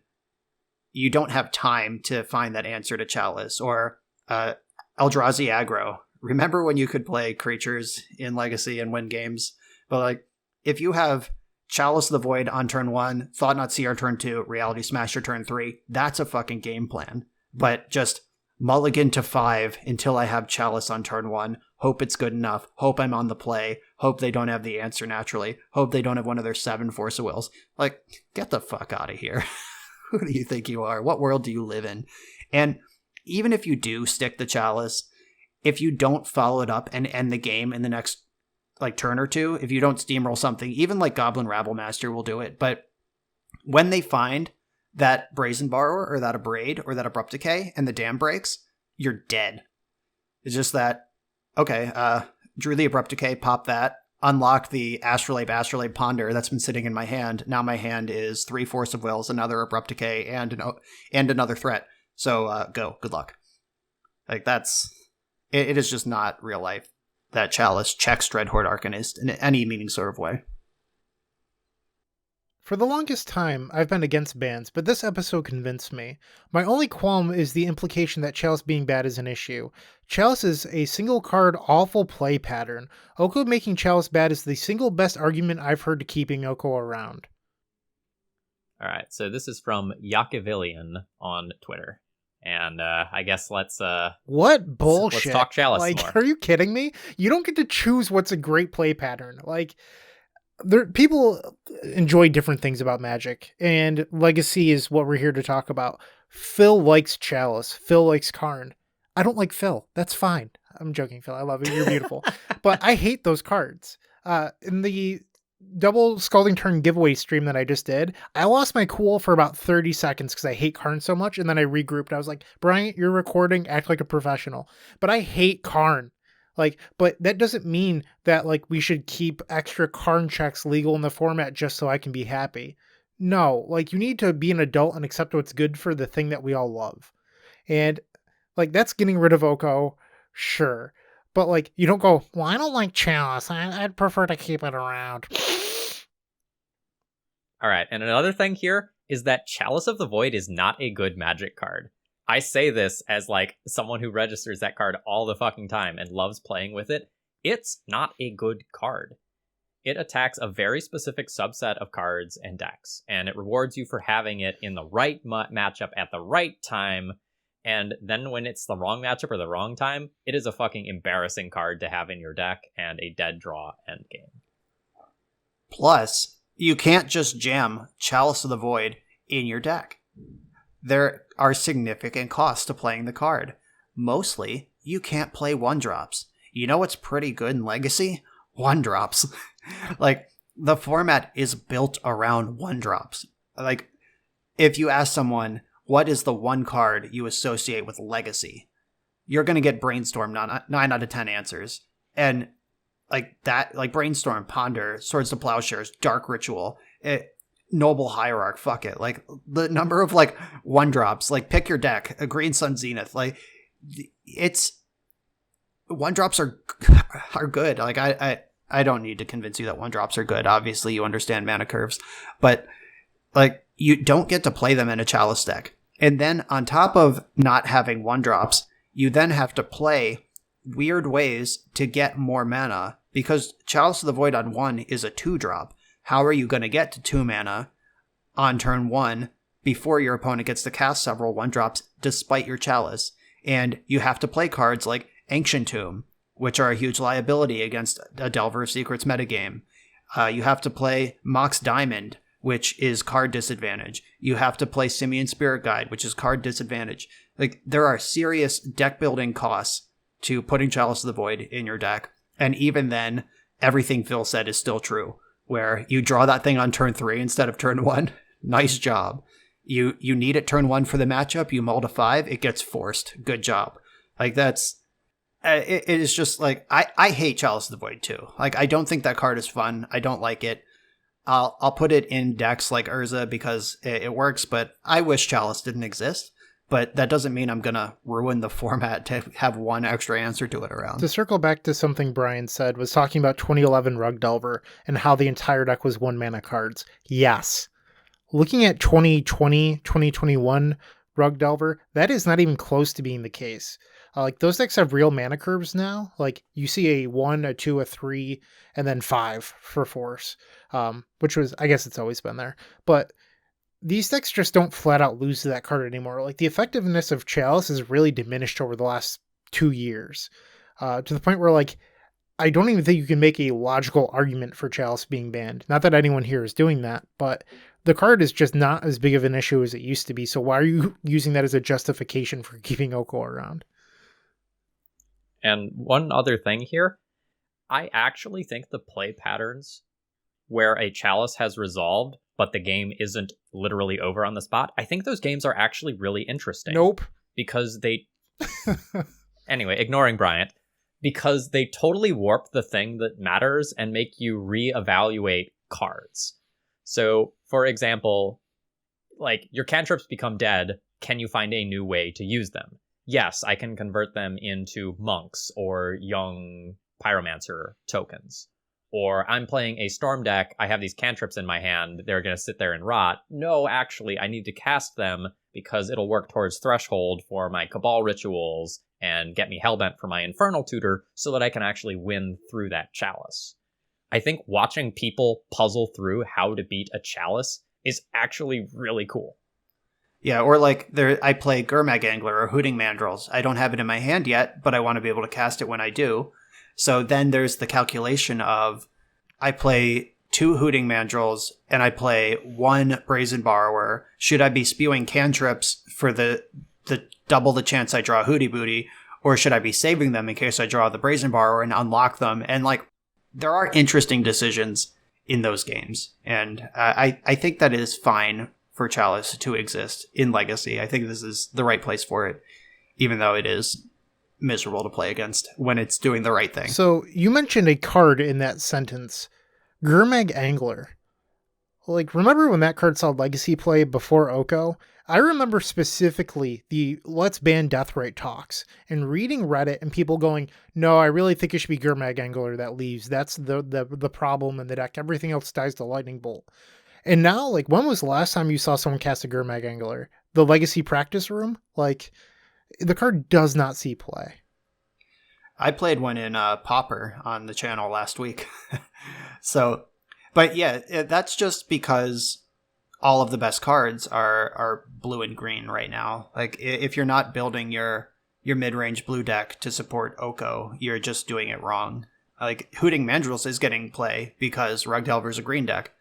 you don't have time to find that answer to Chalice, or Eldrazi aggro, remember when you could play creatures in Legacy and win games? But like, if you have Chalice of the Void on turn 1, Thought Not Seer turn 2, Reality Smasher turn 3, that's a fucking game plan. But just mulligan to 5 until I have Chalice on turn 1, hope it's good enough, hope I'm on the play, hope they don't have the answer naturally, hope they don't have one of their 7 Force of Wills. Like, get the fuck out of here. Who do you think you are? What world do you live in? And even if you do stick the Chalice, if you don't follow it up and end the game in the next like turn or two, if you don't steamroll something, even like Goblin Rabblemaster will do it. But when they find that Brazen Borrower or that Abrade or that Abrupt Decay and the dam breaks, you're dead. It's just that, okay, drew the Abrupt Decay, pop that, unlock the Astrolabe Ponder that's been sitting in my hand. Now my hand is 3 Force of Wills, another Abrupt Decay, and another threat. So go. Good luck. Like that's... It is just not real life that Chalice checks Dreadhorde Arcanist in any meaning sort of way. For the longest time, I've been against bans, but this episode convinced me. My only qualm is the implication that Chalice being bad is an issue. Chalice is a single card, awful play pattern. Oko making Chalice bad is the single best argument I've heard to keeping Oko around. Alright, so this is from Yakivillian on Twitter. And I guess let's what bullshit. Let's talk Chalice like, more. Are you kidding me? You don't get to choose what's a great play pattern. Like, people enjoy different things about Magic, and Legacy is what we're here to talk about. Phil likes Chalice. Phil likes Karn. I don't like Phil. That's fine. I'm joking, Phil. I love you. You're beautiful. But I hate those cards. In the double Scalding Turn giveaway stream that I just did, I lost my cool for about 30 seconds because I hate Karn so much, and then I regrouped. I was like, Bryant, you're recording, act like a professional. But I hate Karn. Like, but that doesn't mean that like we should keep extra Karn checks legal in the format just so I can be happy. No, like you need to be an adult and accept what's good for the thing that we all love. And like that's getting rid of Oko, sure. But, like, you don't go, well, I don't like Chalice. I'd prefer to keep it around. All right, and another thing here is that Chalice of the Void is not a good Magic card. I say this as, like, someone who registers that card all the fucking time and loves playing with it. It's not a good card. It attacks a very specific subset of cards and decks, and it rewards you for having it in the right matchup at the right time. And then when it's the wrong matchup or the wrong time, it is a fucking embarrassing card to have in your deck and a dead draw endgame. Plus, you can't just jam Chalice of the Void in your deck. There are significant costs to playing the card. Mostly, you can't play 1-drops. You know what's pretty good in Legacy? 1-drops. Like, the format is built around 1-drops. Like, if you ask someone, what is the one card you associate with Legacy? You're going to get Brainstorm 9 out of 10 answers. And like that, like Brainstorm, Ponder, Swords to Plowshares, Dark Ritual, Noble Hierarch, fuck it. Like the number of like 1-drops, like pick your deck, a Green Sun Zenith, like it's 1-drops are good. Like I don't need to convince you that 1-drops are good. Obviously you understand mana curves, but like you don't get to play them in a Chalice deck. And then on top of not having 1-drops, you then have to play weird ways to get more mana because Chalice of the Void on 1 is a 2-drop. How are you going to get to 2 mana on turn 1 before your opponent gets to cast several 1-drops despite your Chalice? And you have to play cards like Ancient Tomb, which are a huge liability against a Delver of Secrets metagame. You have to play Mox Diamond, which is card disadvantage. You have to play Simian Spirit Guide, which is card disadvantage. Like, there are serious deck building costs to putting Chalice of the Void in your deck. And even then, everything Phil said is still true, where you draw that thing on turn 3 instead of turn 1. Nice job. You need it turn 1 for the matchup. You mull to 5. It gets forced. Good job. Like, that's... It is just, like... I hate Chalice of the Void, too. Like, I don't think that card is fun. I don't like it. I'll put it in decks like Urza because it works, but I wish Chalice didn't exist. But that doesn't mean I'm going to ruin the format to have one extra answer to it around. To circle back to something Brian said, was talking about 2011 Rug Delver and how the entire deck was 1-mana cards. Yes. Looking at 2020, 2021 Rug Delver, that is not even close to being the case. Like those decks have real mana curves now. Like you see a 1, a 2, a 3, and then 5 for force, which was, I guess it's always been there. But these decks just don't flat out lose to that card anymore. Like the effectiveness of Chalice has really diminished over the last 2 years, to the point where like I don't even think you can make a logical argument for Chalice being banned. Not that anyone here is doing that, but the card is just not as big of an issue as it used to be. So why are you using that as a justification for keeping Oko around? And one other thing here, I actually think the play patterns where a Chalice has resolved, but the game isn't literally over on the spot, I think those games are actually really interesting. Nope. Because they... Anyway, ignoring Bryant, because they totally warp the thing that matters and make you reevaluate cards. So, for example, like, your cantrips become dead, can you find a new way to use them? Yes, I can convert them into monks or young pyromancer tokens. Or I'm playing a storm deck, I have these cantrips in my hand, they're going to sit there and rot. No, actually, I need to cast them because it'll work towards threshold for my Cabal rituals and get me Hellbent for my Infernal Tutor so that I can actually win through that Chalice. I think watching people puzzle through how to beat a Chalice is actually really cool. Yeah, or like I play Gurmag Angler or Hooting Mandrills. I don't have it in my hand yet, but I want to be able to cast it when I do. So then there's the calculation of I play 2 Hooting Mandrills and I play 1 Brazen Borrower. Should I be spewing cantrips for the double the chance I draw Hooty Booty, or should I be saving them in case I draw the Brazen Borrower and unlock them? And like, there are interesting decisions in those games, and I think that is fine for Chalice to exist in Legacy. I think this is the right place for it, even though it is miserable to play against when it's doing the right thing. So you mentioned a card in that sentence, Gurmag Angler. Like, remember when that card saw Legacy play before Oko? I remember specifically the let's ban Deathrite talks and reading Reddit and people going, no, I really think it should be Gurmag Angler that leaves. That's the problem in the deck. Everything else dies to Lightning Bolt. And now, like, when was the last time you saw someone cast a Gurmag Angler? The Legacy practice room? Like, the card does not see play. I played one in Pauper on the channel last week. So, but yeah, that's just because all of the best cards are blue and green right now. Like, if you're not building your mid-range blue deck to support Oko, you're just doing it wrong. Like, Hooting Mandrills is getting play because Rug Delver's a green deck.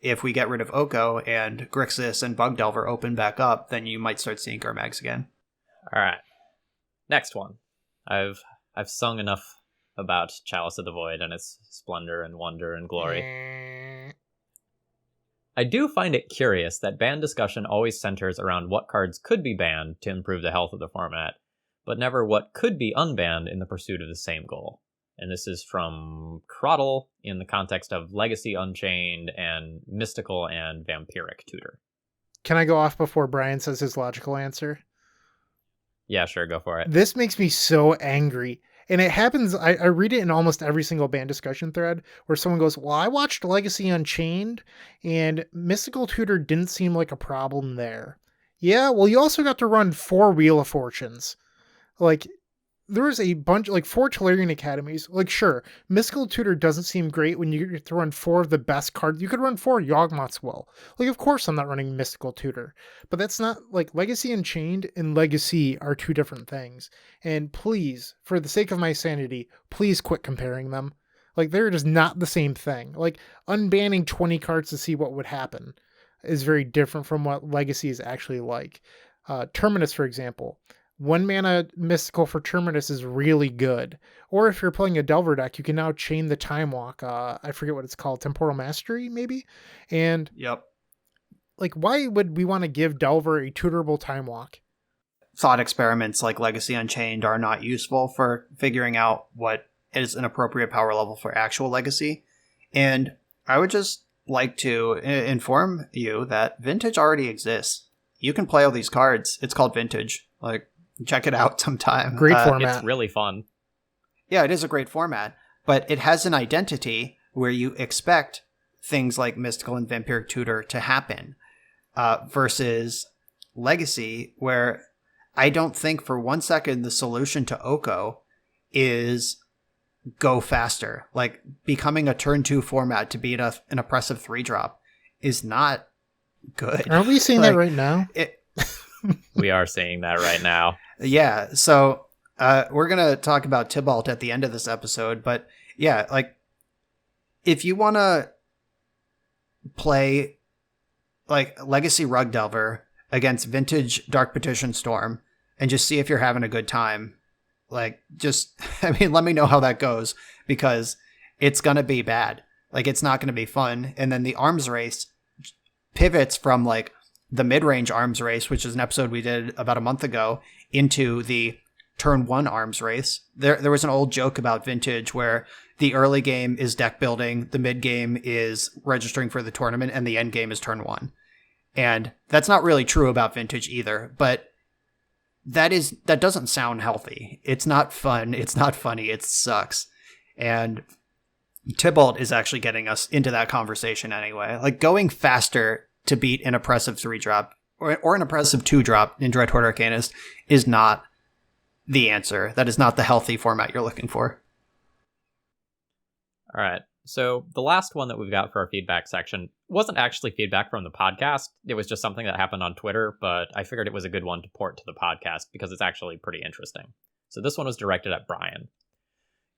If we get rid of Oko and Grixis and Bug Delver open back up, then you might start seeing Gurmags again. All right. Next one. I've sung enough about Chalice of the Void and its splendor and wonder and glory. I do find it curious that ban discussion always centers around what cards could be banned to improve the health of the format, but never what could be unbanned in the pursuit of the same goal. And this is from Crottle in the context of Legacy Unchained and Mystical and Vampiric Tutor. Can I go off before Brian says his logical answer? Yeah, sure, go for it. This makes me so angry. And it happens, I read it in almost every single ban discussion thread where someone goes, well, I watched Legacy Unchained and Mystical Tutor didn't seem like a problem there. Yeah, well, you also got to run 4 Wheel of Fortunes. Like, there was a bunch, like 4 Tolarian Academies. Like, sure, Mystical Tutor doesn't seem great when you get to run 4 of the best cards. You could run 4 Yawgmoth's Will. Like, of course I'm not running Mystical Tutor. But that's not, like, Legacy Unchained and Legacy are 2 different things. And please, for the sake of my sanity, please quit comparing them. Like, they're just not the same thing. Like, unbanning 20 cards to see what would happen is very different from what Legacy is actually like. Terminus, for example. 1 mana Mystical for Terminus is really good. Or if you're playing a Delver deck, you can now chain the Time Walk. I forget what it's called. Temporal Mastery, maybe? And yep. Like, why would we want to give Delver a tutorable Time Walk? Thought experiments like Legacy Unchained are not useful for figuring out what is an appropriate power level for actual Legacy. And I would just like to inform you that Vintage already exists. You can play all these cards. It's called Vintage. Like, check it out sometime. Great format. It's really fun. Yeah, it is a great format, but it has an identity where you expect things like Mystical and Vampiric Tutor to happen, versus Legacy, where I don't think for 1 second the solution to Oko is go faster. Like, becoming a turn 2 format to beat an oppressive 3-drop is not good. Aren't we seeing that right now? We are seeing that right now. Yeah, so we're going to talk about Tybalt at the end of this episode, but yeah, like, if you want to play like Legacy Rug Delver against Vintage Dark Petition Storm and just see if you're having a good time, like, just, I mean, let me know how that goes, because it's going to be bad. Like, it's not going to be fun. And then the arms race pivots from, like, the mid-range arms race, which is an episode we did about a month ago, into the turn 1 arms race. There was an old joke about Vintage where the early game is deck building, the mid game is registering for the tournament, and the end game is turn 1. And that's not really true about Vintage either, but that doesn't sound healthy. It's not fun. It's not funny. It sucks. And Tybalt is actually getting us into that conversation anyway. Like, going faster to beat an oppressive 3-drop or an oppressive 2-drop in Dread Horde Arcanist is not the answer. That is not the healthy format you're looking for. All right. So the last one that we've got for our feedback section wasn't actually feedback from the podcast. It was just something that happened on Twitter, but I figured it was a good one to port to the podcast because it's actually pretty interesting. So this one was directed at Brian.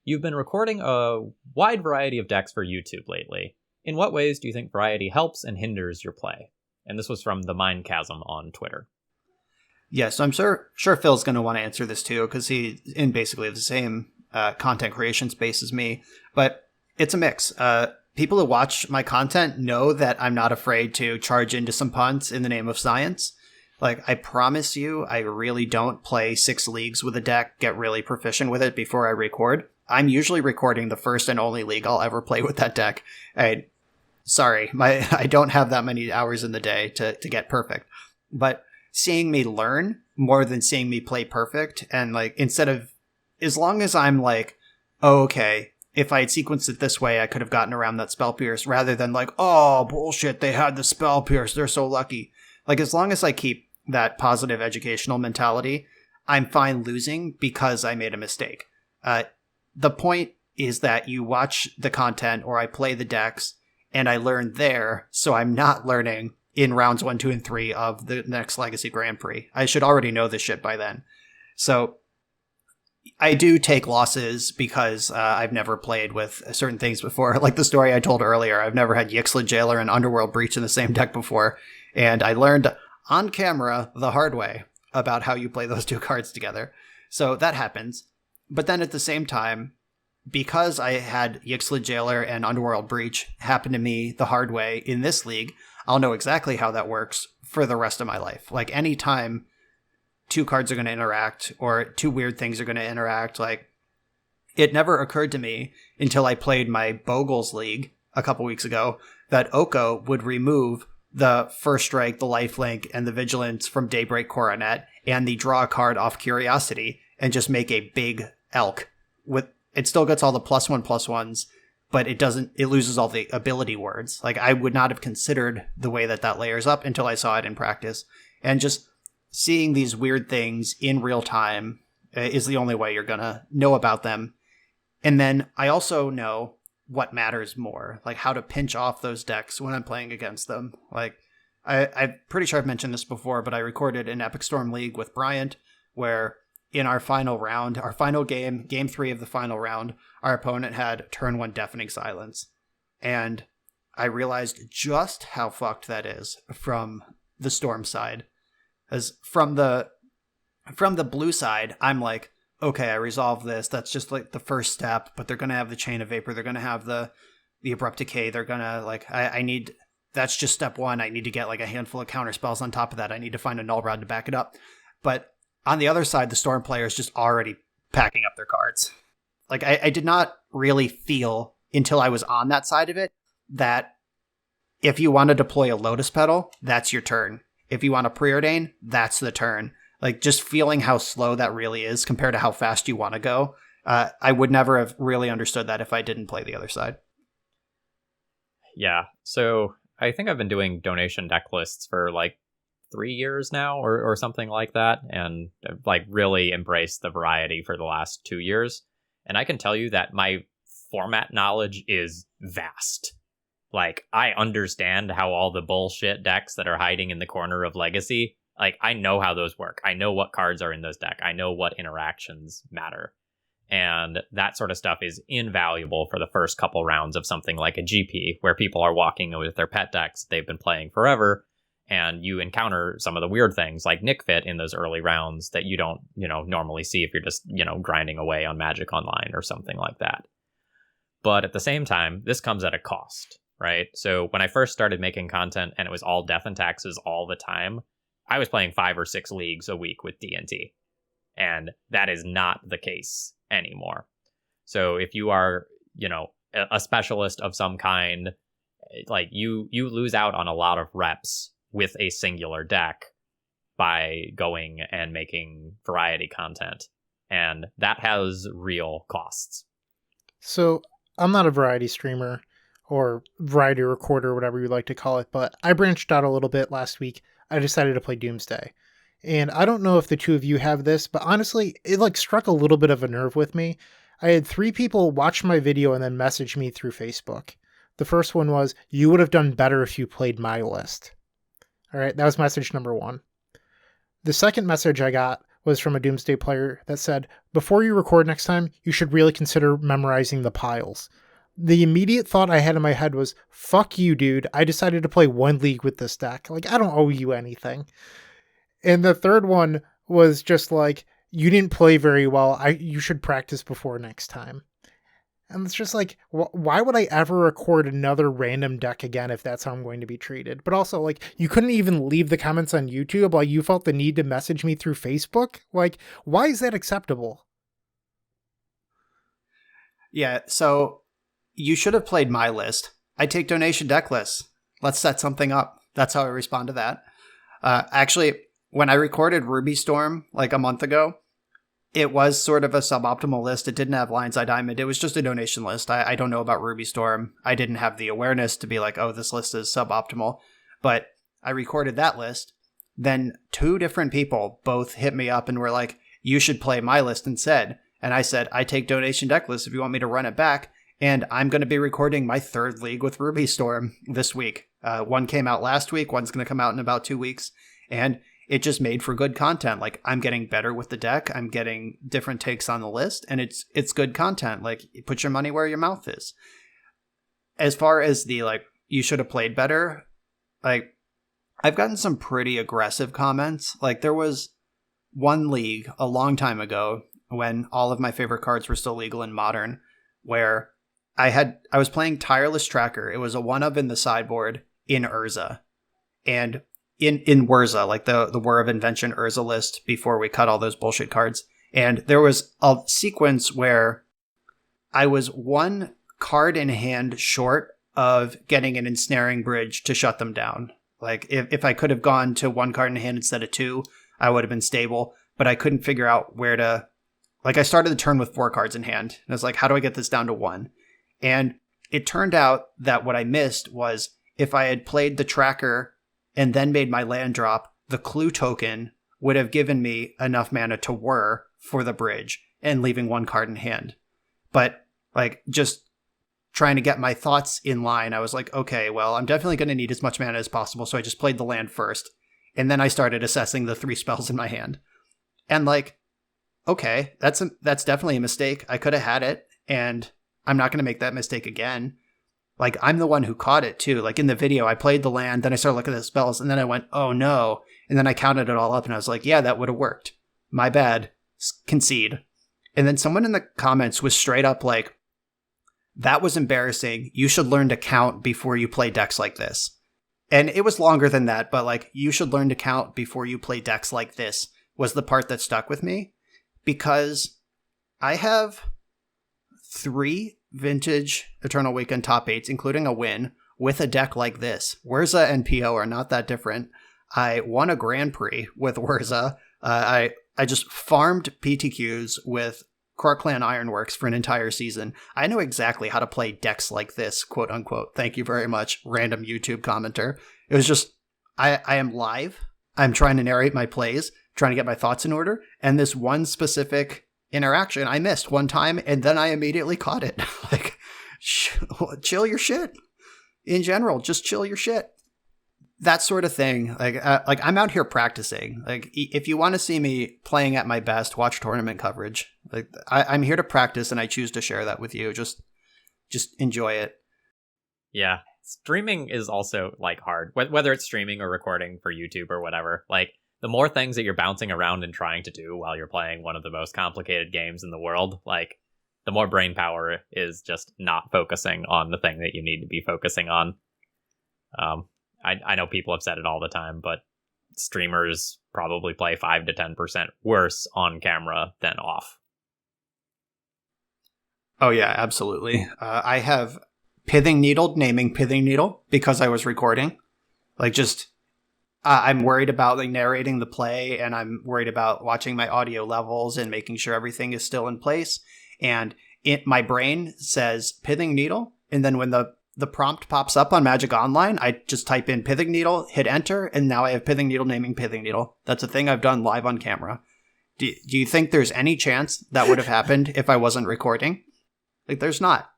You've been recording a wide variety of decks for YouTube lately. In what ways do you think variety helps and hinders your play? And this was from the Mind Chasm on Twitter. Yes, I'm sure Phil's going to want to answer this too, because he's in basically the same content creation space as me. But it's a mix. People who watch my content know that I'm not afraid to charge into some punts in the name of science. Like, I promise you, I really don't play 6 leagues with a deck, get really proficient with it before I record. I'm usually recording the first and only league I'll ever play with that deck. Sorry, I don't have that many hours in the day to get perfect. But seeing me learn more than seeing me play perfect, and like, instead of, as long as I'm like, oh, okay, if I had sequenced it this way, I could have gotten around that Spell Pierce, rather than like, oh, bullshit, they had the Spell Pierce, they're so lucky. Like, as long as I keep that positive educational mentality, I'm fine losing because I made a mistake. The point is that you watch the content, or I play the decks, and I learn there, so I'm not learning in rounds 1, 2, and 3 of the next Legacy Grand Prix. I should already know this shit by then. So I do take losses because I've never played with certain things before. Like the story I told earlier, I've never had Yixlid Jailer and Underworld Breach in the same deck before, and I learned on camera the hard way about how you play those 2 cards together. So that happens. But then at the same time, because I had Yixlid Jailer and Underworld Breach happen to me the hard way in this league, I'll know exactly how that works for the rest of my life. Like, anytime 2 cards are going to interact, or 2 weird things are going to interact, like, it never occurred to me until I played my Bogles League a couple weeks ago that Oko would remove the First Strike, the Lifelink, and the Vigilance from Daybreak Coronet, and the draw a card off Curiosity, and just make a big elk. With it still gets all the +1/+1s, but it loses all the ability words. Like, I would not have considered the way that layers up until I saw it in practice. And just seeing these weird things in real time is the only way you're gonna know about them. And then I also know what matters more, like how to pinch off those decks when I'm playing against them. Like, I'm pretty sure I've mentioned this before, but I recorded an Epic Storm League with Bryant, where in our final round, our final game 3 of the final round, our opponent had turn 1 Deafening Silence. And I realized just how fucked that is from the Storm side. As from the blue side, I'm like, okay, I resolved this. That's just like the first step, but they're going to have the Chain of Vapor. They're going to have the Abrupt Decay. They're going to, like, that's just step 1. I need to get like a handful of counter spells on top of that. I need to find a Null Rod to back it up. But on the other side, the Storm player is just already packing up their cards. Like, I did not really feel until I was on that side of it that if you want to deploy a Lotus Petal, that's your turn. If you want to Preordain, that's the turn. Like, just feeling how slow that really is compared to how fast you want to go. I would never have really understood that if I didn't play the other side. Yeah, so I think I've been doing donation deck lists for like 3 years now or something like that, and like really embraced the variety for the last 2 years. And I can tell you that my format knowledge is vast. Like, I understand how all the bullshit decks that are hiding in the corner of Legacy, like, I know how those work. I know what cards are in those decks. I know what interactions matter. And that sort of stuff is invaluable for the first couple rounds of something like a GP, where people are walking with their pet decks they've been playing forever, and you encounter some of the weird things like Nick Fit in those early rounds that you don't, normally see if you're just, grinding away on Magic Online or something like that. But at the same time, this comes at a cost, right? So when I first started making content and it was all death and taxes all the time, I was playing 5 or 6 leagues a week with D&T. And that is not the case anymore. So if you are, a specialist of some kind, like you lose out on a lot of reps with a singular deck by going and making variety content. And that has real costs. So I'm not a variety streamer or variety recorder, whatever you like to call it, but I branched out a little bit last week. I decided to play Doomsday. And I don't know if the two of you have this, but honestly, it like struck a little bit of a nerve with me. I had 3 people watch my video and then message me through Facebook. The first one was, "You would have done better if you played my list." All right, that was message number 1. The second message I got was from a Doomsday player that said, "Before you record next time, you should really consider memorizing the piles." The immediate thought I had in my head was, fuck you, dude. I decided to play 1 league with this deck. Like, I don't owe you anything. And the third one was just like, you didn't play very well. You should practice before next time. And it's just like, why would I ever record another random deck again if that's how I'm going to be treated? But also, like, you couldn't even leave the comments on YouTube. Like, you felt the need to message me through Facebook. Like, why is that acceptable? Yeah, so you should have played my list. I take donation deck lists. Let's set something up. That's how I respond to that. Actually, when I recorded Ruby Storm like a month ago, it was sort of a suboptimal list. It didn't have Lion's Eye Diamond. It was just a donation list. I don't know about Ruby Storm. I didn't have the awareness to be like, oh, this list is suboptimal. But I recorded that list. Then 2 different people both hit me up and were like, you should play my list instead. And I said, I take donation deck lists if you want me to run it back. And I'm going to be recording my 3rd league with Ruby Storm this week. One came out last week. One's going to come out in about 2 weeks. And it just made for good content. Like, I'm getting better with the deck. I'm getting different takes on the list. And it's good content. Like, you put your money where your mouth is. As far as the, like, you should have played better, like, I've gotten some pretty aggressive comments. Like, there was one league a long time ago when all of my favorite cards were still legal in Modern, where I was playing Tireless Tracker. It was a 1-of in the sideboard in Urza. And in Wurza, like the War of Invention Urza list before we cut all those bullshit cards. And there was a sequence where I was 1 card in hand short of getting an Ensnaring Bridge to shut them down. Like, if I could have gone to 1 card in hand instead of 2, I would have been stable. But I couldn't figure out where to... Like, I started the turn with 4 cards in hand. And I was like, how do I get this down to 1? And it turned out that what I missed was if I had played the tracker and then made my land drop, the clue token would have given me enough mana to whir for the bridge and leaving 1 card in hand. But, like, just trying to get my thoughts in line, I was like, okay, well, I'm definitely going to need as much mana as possible, so I just played the land first. And then I started assessing the 3 spells in my hand. And, like, okay, that's definitely a mistake. I could have had it, and I'm not going to make that mistake again. Like, I'm the one who caught it, too. Like, in the video, I played the land, then I started looking at the spells, and then I went, oh, no. And then I counted it all up, and I was like, yeah, that would have worked. My bad. Concede. And then someone in the comments was straight up like, that was embarrassing. You should learn to count before you play decks like this. And it was longer than that, but, like, you should learn to count before you play decks like this was the part that stuck with me. Because I have 3 vintage Eternal Weekend top 8s, including a win, with a deck like this. Wurza and PO are not that different. I won a Grand Prix with Wurza. I just farmed PTQs with Croc Clan Ironworks for an entire season. I know exactly how to play decks like this, quote unquote. Thank you very much, random YouTube commenter. It was just, I am live. I'm trying to narrate my plays, trying to get my thoughts in order, and this one specific interaction I missed one time, and then I immediately caught it. Like, chill your shit. In general, just chill your shit. That sort of thing. Like I'm out here practicing. Like, if you want to see me playing at my best, watch tournament coverage. Like, I'm here to practice, and I choose to share that with you. Just enjoy it. Yeah. Streaming is also like hard, whether it's streaming or recording for YouTube or whatever. Like, the more things that you're bouncing around and trying to do while you're playing one of the most complicated games in the world, like, the more brain power is just not focusing on the thing that you need to be focusing on. I know people have said it all the time, but streamers probably play 5 to 10% worse on camera than off. Oh yeah, absolutely. I have naming Pithing Needle because I was recording. Like, just I'm worried about like narrating the play, and I'm worried about watching my audio levels and making sure everything is still in place. And my brain says Pithing Needle, and then when the prompt pops up on Magic Online, I just type in Pithing Needle, hit enter, and now I have Pithing Needle naming Pithing Needle. That's a thing I've done live on camera. Do you think there's any chance that would have happened if I wasn't recording? Like, there's not.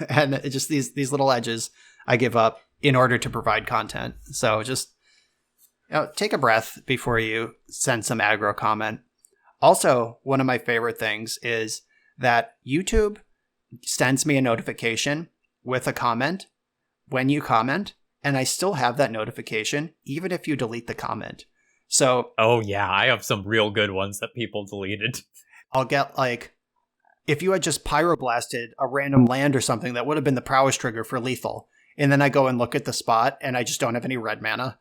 And it's just these little edges I give up in order to provide content. So just take a breath before you send some aggro comment. Also, one of my favorite things is that YouTube sends me a notification with a comment when you comment, and I still have that notification even if you delete the comment. So, oh yeah, I have some real good ones that people deleted. I'll get like, if you had just pyroblasted a random land or something, that would have been the prowess trigger for lethal. And then I go and look at the spot, and I just don't have any red mana.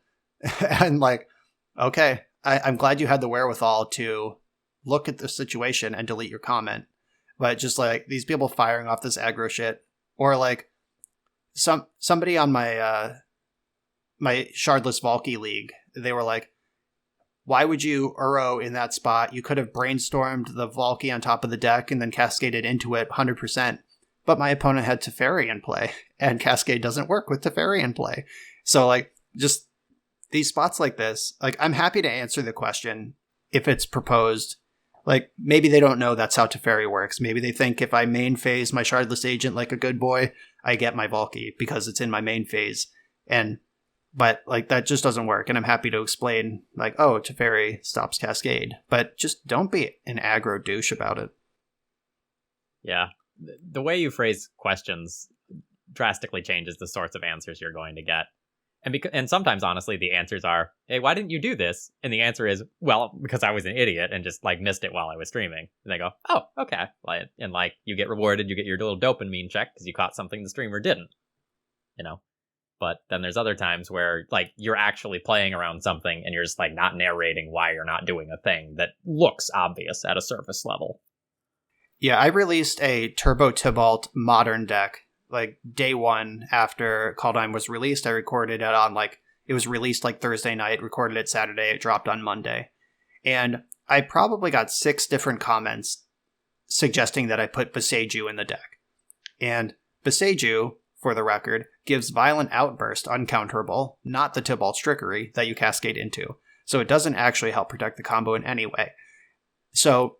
And like, okay, I'm glad you had the wherewithal to look at the situation and delete your comment. But just like these people firing off this aggro shit, or like somebody on my my Shardless Valky league, they were like, why would you Uro in that spot? You could have brainstormed the Valky on top of the deck and then cascaded into it 100%. But my opponent had Teferi in play, and Cascade doesn't work with Teferi in play. So like, just these spots like this, like, I'm happy to answer the question if it's proposed. Like, maybe they don't know that's how Teferi works. Maybe they think if I main phase my Shardless Agent like a good boy, I get my Valky because it's in my main phase. But like, that just doesn't work. And I'm happy to explain, like, oh, Teferi stops Cascade. But just don't be an aggro douche about it. Yeah. The way you phrase questions drastically changes the sorts of answers you're going to get. And sometimes, honestly, the answers are, hey, why didn't you do this? And the answer is, well, because I was an idiot and just, like, missed it while I was streaming. And they go, oh, okay. And, like, you get rewarded, you get your little dopamine check because you caught something the streamer didn't. You know? But then there's other times where, like, you're actually playing around something and you're just, like, not narrating why you're not doing a thing that looks obvious at a surface level. Yeah, I released a Turbo Tibalt modern deck, like, day one after Kaldheim was released. I recorded it on, like, it was released, like, Thursday night, recorded it Saturday, it dropped on Monday. And I probably got 6 different comments suggesting that I put Boseiju in the deck. And Boseiju, for the record, gives Violent Outburst uncounterable, not the Tibalt's Trickery that you cascade into. So it doesn't actually help protect the combo in any way. So,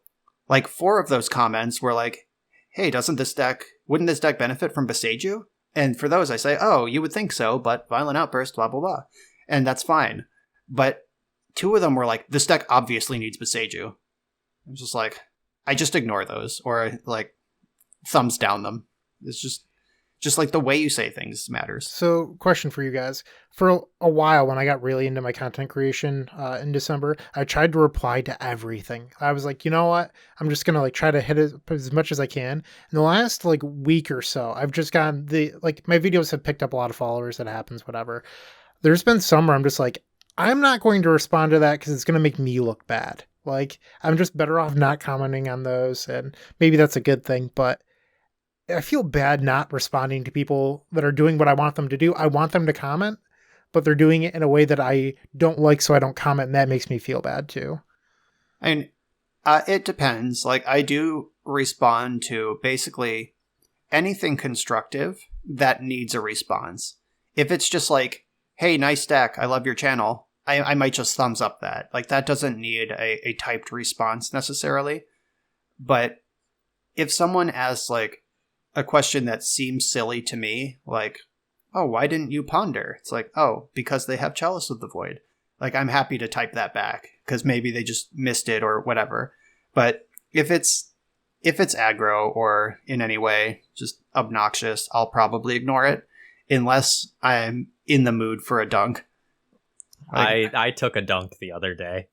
like, 4 of those comments were like, hey, wouldn't this deck benefit from Boseiju? And for those I say, oh, you would think so, but Violent Outburst, blah, blah, blah. And that's fine. But 2 of them were like, this deck obviously needs Boseiju. I'm just like, I just ignore those, or like thumbs down them. It's just like the way you say things matters. So, question for you guys. For a while, when I got really into my content creation in December, I tried to reply to everything. I was like, you know what? I'm just going to like try to hit it as much as I can. In the last like week or so, I've just gotten my videos have picked up a lot of followers. That happens, whatever. There's been some where I'm just like, I'm not going to respond to that because it's going to make me look bad. Like, I'm just better off not commenting on those. And maybe that's a good thing, but I feel bad not responding to people that are doing what I want them to do. I want them to comment, but they're doing it in a way that I don't like, so I don't comment, and that makes me feel bad too. And it depends. Like, I do respond to basically anything constructive that needs a response. If it's just like, hey, nice deck, I love your channel, I might just thumbs up that. Like, that doesn't need a typed response necessarily. But if someone asks, like, a question that seems silly to me, like, oh, why didn't you ponder? It's like, oh, because they have Chalice of the Void. Like, I'm happy to type that back because maybe they just missed it or whatever. But if it's aggro or in any way just obnoxious, I'll probably ignore it unless I'm in the mood for a dunk. Like, I took a dunk the other day.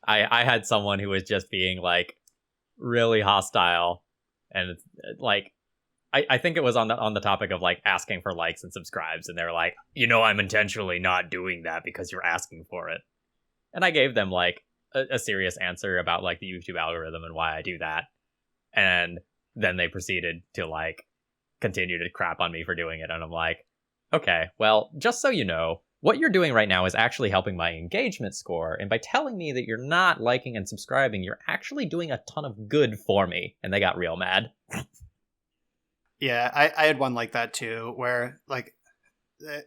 I had someone who was just being like really hostile, and it's like I think it was on the topic of like asking for likes and subscribes, and they're like, I'm intentionally not doing that because you're asking for it. And I gave them like a serious answer about like the YouTube algorithm and why I do that. And then they proceeded to like continue to crap on me for doing it. And I'm like, okay, well, just so you know, what you're doing right now is actually helping my engagement score. And by telling me that you're not liking and subscribing, you're actually doing a ton of good for me. And they got real mad. Yeah, I had one like that too, where like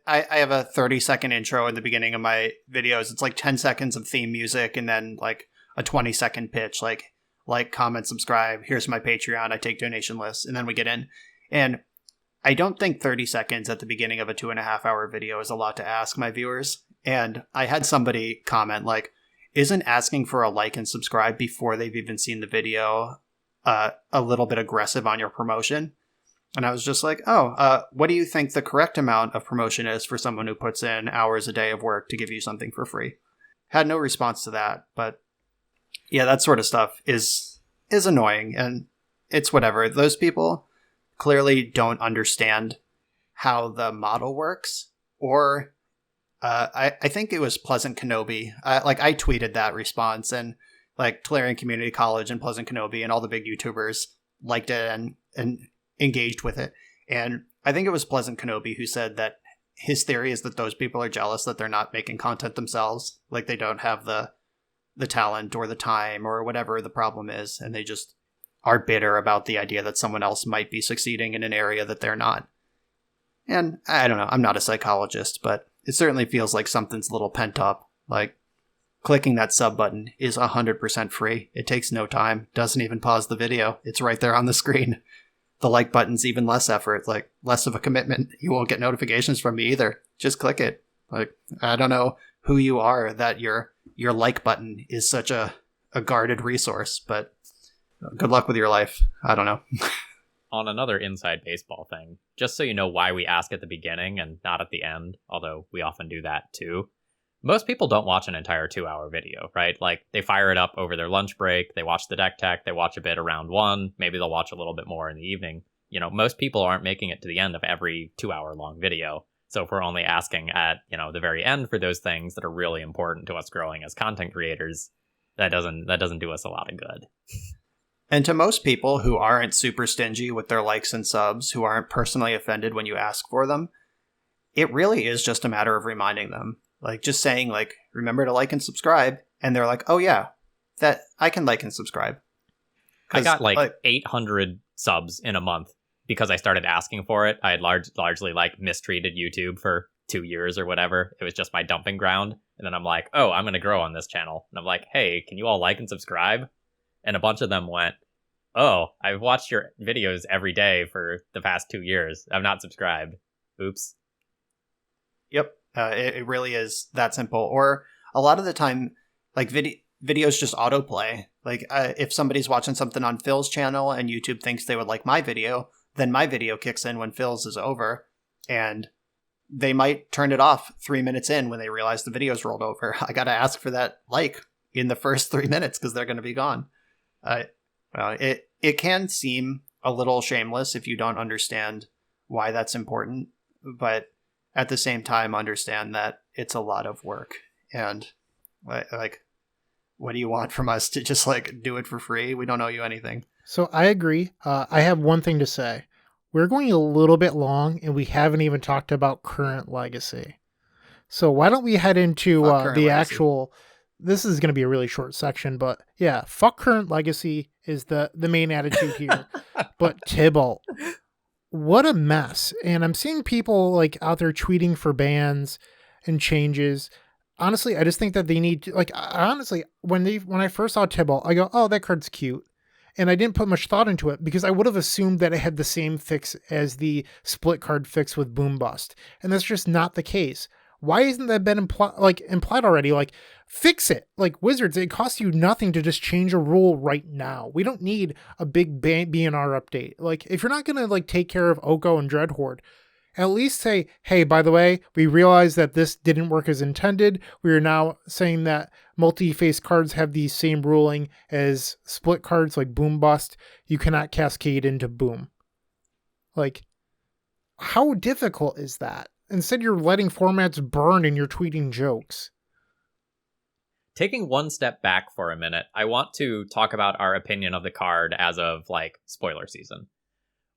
I have a 30-second intro in the beginning of my videos. It's like 10 seconds of theme music and then like a 20-second pitch, like, comment, subscribe. Here's my Patreon. I take donation lists. And then we get in. And I don't think 30 seconds at the beginning of a 2.5-hour video is a lot to ask my viewers. And I had somebody comment like, isn't asking for a like and subscribe before they've even seen the video a little bit aggressive on your promotion? And I was just like, what do you think the correct amount of promotion is for someone who puts in hours a day of work to give you something for free? Had no response to that. But yeah, that sort of stuff is annoying, and it's whatever. Those people clearly don't understand how the model works, or I think it was Pleasant Kenobi. I tweeted that response, and like Tolarian Community College and Pleasant Kenobi and all the big YouTubers liked it and engaged with it. And I think it was Pleasant Kenobi who said that his theory is that those people are jealous that they're not making content themselves. Like, they don't have the talent or the time or whatever the problem is, and they just are bitter about the idea that someone else might be succeeding in an area that they're not. And I don't know, I'm not a psychologist, but it certainly feels like something's a little pent up. Like, clicking that sub button is 100% free. It takes no time, doesn't even pause the video. It's right there on the screen. The like button's even less effort, like less of a commitment. You won't get notifications from me either. Just click it. Like, I don't know who you are that your like button is such a guarded resource, but good luck with your life. I don't know. On another inside baseball thing, just so you know why we ask at the beginning and not at the end, although we often do that too. Most people don't watch an entire 2-hour video, right? Like, they fire it up over their lunch break, they watch the deck tech, they watch a bit around 1, maybe they'll watch a little bit more in the evening. Most people aren't making it to the end of every 2-hour long video. So if we're only asking at, the very end for those things that are really important to us growing as content creators, that doesn't do us a lot of good. And to most people who aren't super stingy with their likes and subs, who aren't personally offended when you ask for them, it really is just a matter of reminding them. Like, just saying, like, remember to like and subscribe. And they're like, oh, yeah, that I can like and subscribe. I got like 800 subs in a month because I started asking for it. I had largely like mistreated YouTube for 2 years or whatever. It was just my dumping ground. And then I'm like, oh, I'm going to grow on this channel. And I'm like, hey, can you all like and subscribe? And a bunch of them went, oh, I've watched your videos every day for the past 2 years. I've not subscribed. Oops. Yep. It really is that simple. Or a lot of the time, like videos just autoplay. Like if somebody's watching something on Phil's channel and YouTube thinks they would like my video, then my video kicks in when Phil's is over. And they might turn it off 3 minutes in when they realize the video's rolled over. I got to ask for that like in the first 3 minutes because they're going to be gone. It can seem a little shameless if you don't understand why that's important. But at the same time, understand that it's a lot of work. And like, what do you want from us to just like do it for free? We don't owe you anything. So I agree. I have one thing to say. We're going a little bit long and we haven't even talked about current legacy. So why don't we head into the legacy. actual, this is going to be a really short section, but yeah, fuck current legacy is the main attitude here. But Tybalt, what a mess. And I'm seeing people like out there tweeting for bans and changes. honestly, I just think that they need to, like, honestly, when I first saw Tybalt, I go, oh, that card's cute. And I didn't put much thought into it because I would have assumed that it had the same fix as the split card fix with Boom Bust. And that's just not the case. Why isn't that been implied already? Like, fix it. Like, Wizards, it costs you nothing to just change a rule right now. We don't need a big BNR update. Like, if you're not going to, like, take care of Oko and Dreadhorde, at least say, hey, by the way, we realize that this didn't work as intended. We are now saying that multi-face cards have the same ruling as split cards like Boom Bust. You cannot cascade into Boom. Like, how difficult is that? Instead, you're letting formats burn and you're tweeting jokes. Taking one step back for a minute, I want to talk about our opinion of the card as of, like, spoiler season.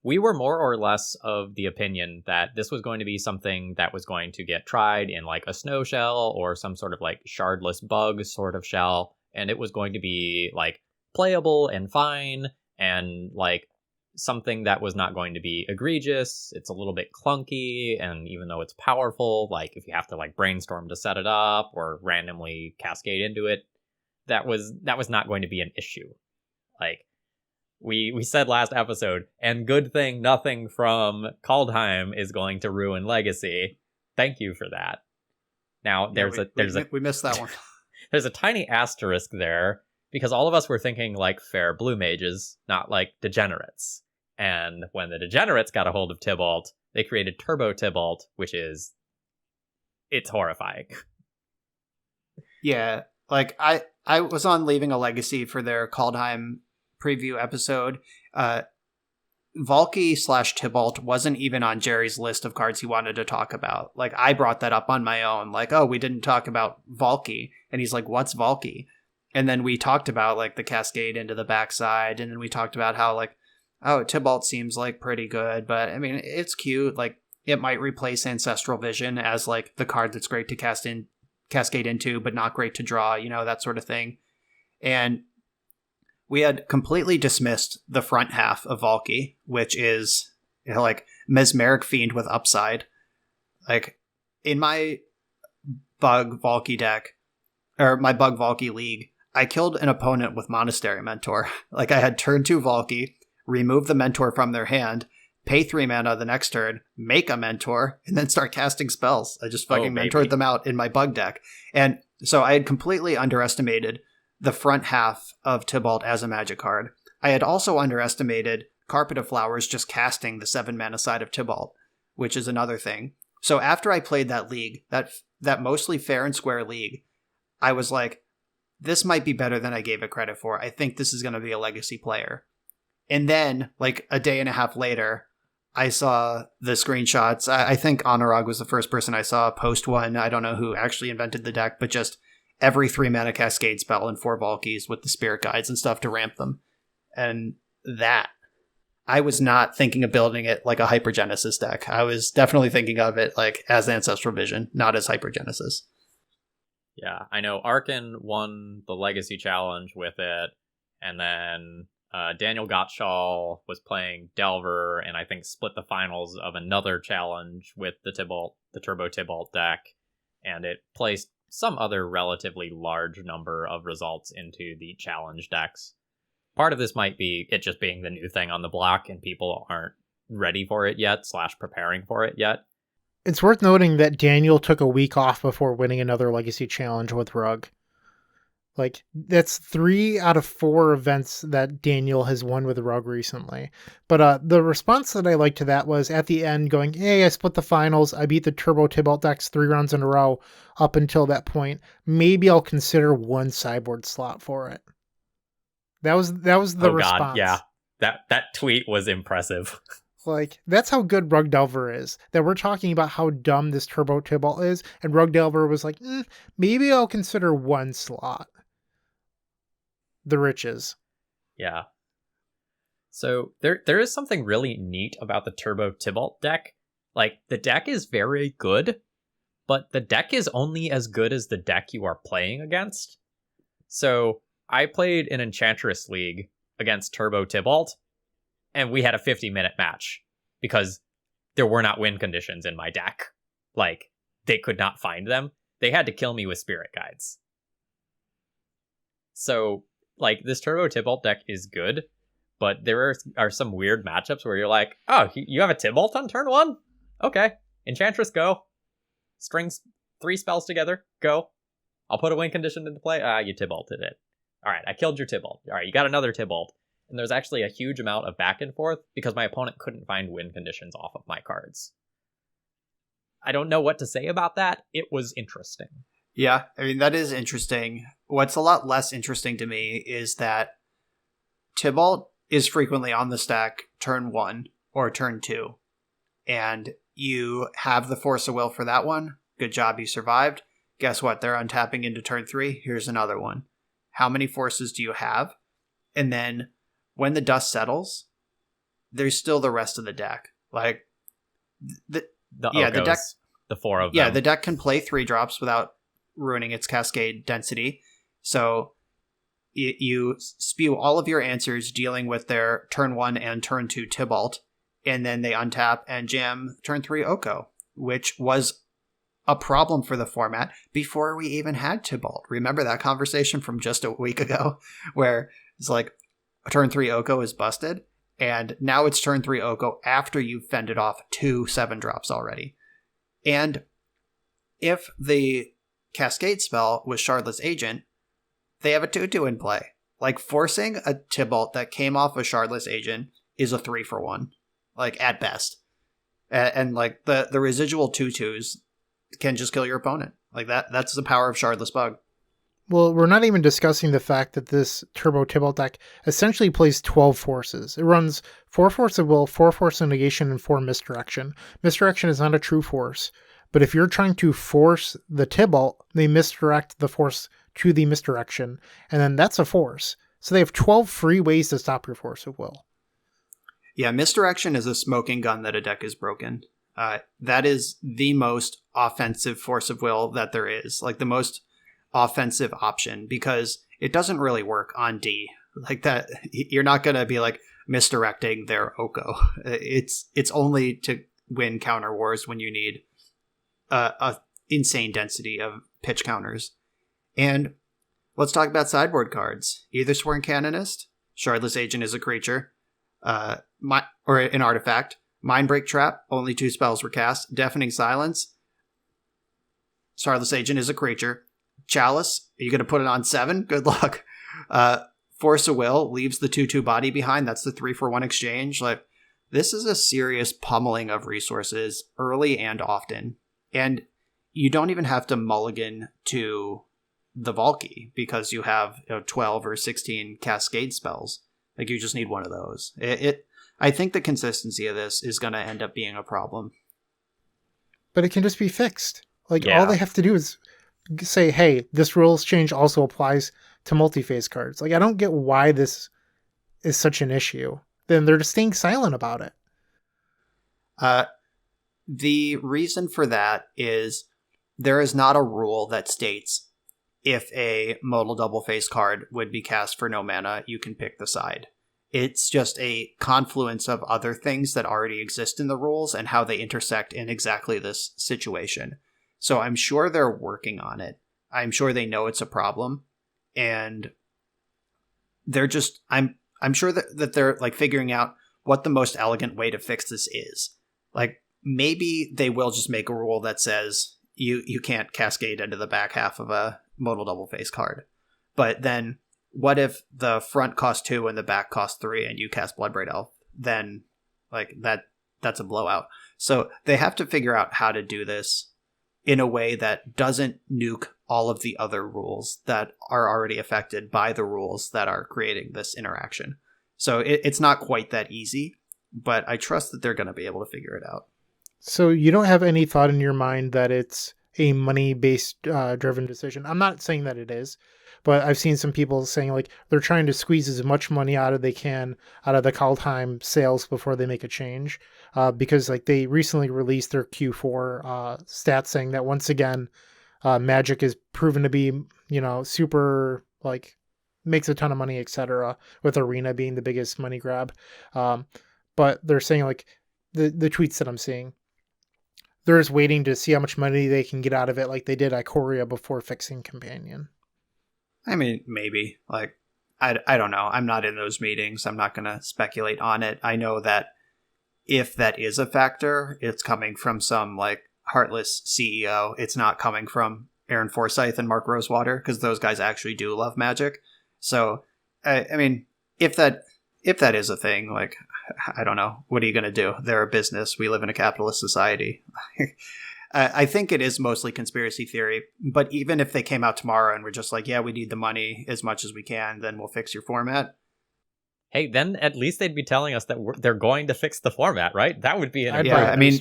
We were more or less of the opinion that this was going to be something that was going to get tried in, like, a snow shell or some sort of, like, shardless bug sort of shell, and it was going to be, like, playable and fine, and, like, something that was not going to be egregious. It's a little bit clunky, and even though it's powerful, like, if you have to, like, brainstorm to set it up or randomly cascade into it, that was not going to be an issue. Like, we said last episode, and good thing nothing from Kaldheim is going to ruin Legacy. Thank you for that. Now, we missed that one. There's a tiny asterisk there, because all of us were thinking like fair blue mages, not like degenerates. And when the degenerates got a hold of Tybalt, they created Turbo Tybalt, it's horrifying. Yeah, like I was on Leaving a Legacy for their Kaldheim preview episode. Valky/Tybalt wasn't even on Jerry's list of cards he wanted to talk about. Like, I brought that up on my own, like, oh, we didn't talk about Valky, and he's like, what's Valky? And then we talked about, like, the cascade into the backside, and then we talked about how, like, oh, Tybalt seems like pretty good, but I mean, it's cute. Like, it might replace Ancestral Vision as, like, the card that's great to cascade into, but not great to draw, that sort of thing. And we had completely dismissed the front half of Valky, which is, like, Mesmeric Fiend with upside. Like, in my Bug Valky deck, or my Bug Valky league, I killed an opponent with Monastery Mentor. Like, I had turn 2 Valky, remove the Mentor from their hand, pay 3 mana the next turn, make a Mentor, and then start casting spells. I just fucking mentored them out in my Bug deck. And so I had completely underestimated the front half of Tybalt as a Magic card. I had also underestimated Carpet of Flowers just casting the 7 mana side of Tybalt, which is another thing. So after I played that league, that mostly fair and square league, I was like, this might be better than I gave it credit for. I think this is going to be a Legacy player. And then, like, a day and a half later, I saw the screenshots. I think Honorog was the first person I saw post one. I don't know who actually invented the deck, but just every 3 mana cascade spell and 4 Valkies with the Spirit Guides and stuff to ramp them. And that, I was not thinking of building it like a Hypergenesis deck. I was definitely thinking of it like as Ancestral Vision, not as Hypergenesis. Yeah, I know Arkin won the Legacy Challenge with it, and then Daniel Gottschall was playing Delver, and I think split the finals of another challenge with the Turbo Tybalt deck, and it placed some other relatively large number of results into the challenge decks. Part of this might be it just being the new thing on the block, and people aren't ready for it yet, / preparing for it yet. It's worth noting that Daniel took a week off before winning another Legacy Challenge with Rug. Like, that's 3 out of 4 events that Daniel has won with Rug recently. But the response that I liked to that was at the end going, hey, I split the finals. I beat the Turbo Tybalt decks 3 rounds in a row up until that point. Maybe I'll consider 1 sideboard slot for it. That was the response. God, yeah. That tweet was impressive. Like, that's how good Rug Delver is. That we're talking about how dumb this Turbo Tybalt is, and Rug Delver was like, maybe I'll consider 1 slot. The riches. Yeah. So there is something really neat about the Turbo Tybalt deck. Like, the deck is very good, but the deck is only as good as the deck you are playing against. So I played an Enchantress League against Turbo Tybalt, and we had a 50-minute match because there were not win conditions in my deck. Like, they could not find them. they had to kill me with spirit guides. So, like, this Turbo Tybalt deck is good, but there are some weird matchups where you're like, oh, you have a Tybalt on turn 1? Okay. Enchantress, go. Strings 3 spells together, go. I'll put a win condition into play. You Tybalted it. All right, I killed your Tybalt. All right, you got another Tybalt. And there's actually a huge amount of back and forth because my opponent couldn't find win conditions off of my cards. I don't know what to say about that. It was interesting. Yeah, I mean, that is interesting. What's a lot less interesting to me is that Tybalt is frequently on the stack turn 1 or turn 2. And you have the Force of Will for that one. Good job, you survived. Guess what? They're untapping into turn 3. Here's another one. How many forces do you have? And then when the dust settles, there's still the rest of the deck. Like, the deck, the 4 of them. Yeah, the deck can play 3-drops without ruining its cascade density. So you spew all of your answers dealing with their turn 1 and turn 2 Tybalt, and then they untap and jam turn 3 Oko, which was a problem for the format before we even had Tybalt. Remember that conversation from just a week ago where it's like turn 3 Oko is busted, and now it's turn 3 Oko after you've fended off 2 7-drops already. And if the Cascade spell was Shardless Agent, they have a 2/2 in play. Like, forcing a Tybalt that came off a Shardless Agent is a 3-for-1, like, at best. And like, the residual 2/2s can just kill your opponent. Like, that's the power of Shardless Bug. Well, we're not even discussing the fact that this Turbo Tybalt deck essentially plays 12 forces. It runs 4 Force of Will, 4 Force of Negation, and 4 Misdirection. Misdirection is not a true force, but if you're trying to force the Tybalt, they misdirect the force to the Misdirection, and then that's a force. So they have 12 free ways to stop your Force of Will. Yeah, Misdirection is a smoking gun that a deck is broken. That is the most offensive Force of Will that there is. Like, the most offensive option, because it doesn't really work on D. Like, that, you're not going to be, like, misdirecting their Oko. It's only to win counter wars when you need a insane density of pitch counters. And let's talk about sideboard cards. Either Sworn Canonist, Shardless Agent is a creature, or an artifact. Mindbreak Trap, only 2 spells were cast. Deafening Silence, Shardless Agent is a creature. Chalice, are you going to put it on 7? Good luck. Force of Will leaves the 2/2 body behind. That's the 3-for-1 exchange. Like, this is a serious pummeling of resources early and often. And you don't even have to mulligan to the Valky because you have 12 or 16 Cascade spells. Like, you just need one of those. I think the consistency of this is going to end up being a problem. But it can just be fixed. Like, all they have to do is say, hey, this rules change also applies to multi-phase cards. Like, I don't get why this is such an issue. Then they're just staying silent about it. The reason for that is there is not a rule that states if a modal double-face card would be cast for no mana, you can pick the side. It's just a confluence of other things that already exist in the rules and how they intersect in exactly this situation. So I'm sure they're working on it. I'm sure they know it's a problem. And they're just, I'm sure that they're like figuring out what the most elegant way to fix this is. Like, maybe they will just make a rule that says you can't cascade into the back half of a modal double face card. But then what if the front costs 2 and the back costs 3 and you cast Bloodbraid Elf? Then like that's a blowout. So they have to figure out how to do this in a way that doesn't nuke all of the other rules that are already affected by the rules that are creating this interaction. So it's not quite that easy, but I trust that they're going to be able to figure it out. So you don't have any thought in your mind that it's a money-based driven decision? I'm not saying that it is, but I've seen some people saying like they're trying to squeeze as much money out of they can out of the Kaldheim sales before they make a change, because like they recently released their Q4 stats saying that once again, Magic is proven to be, super like makes a ton of money, etc. With Arena being the biggest money grab. But they're saying like the tweets that I'm seeing, they're just waiting to see how much money they can get out of it, like they did Ikoria before fixing Companion. I mean, maybe. Like, I don't know. I'm not in those meetings. I'm not going to speculate on it. I know that if that is a factor, it's coming from some, like, heartless CEO. It's not coming from Aaron Forsyth and Mark Rosewater, because those guys actually do love Magic. So, I mean, if that is a thing, like, I don't know. What are you going to do? They're a business. We live in a capitalist society. I think it is mostly conspiracy theory, but even if they came out tomorrow and were just like, yeah, we need the money as much as we can, then we'll fix your format. Hey, then at least they'd be telling us that they're going to fix the format, right? That would be an I mean,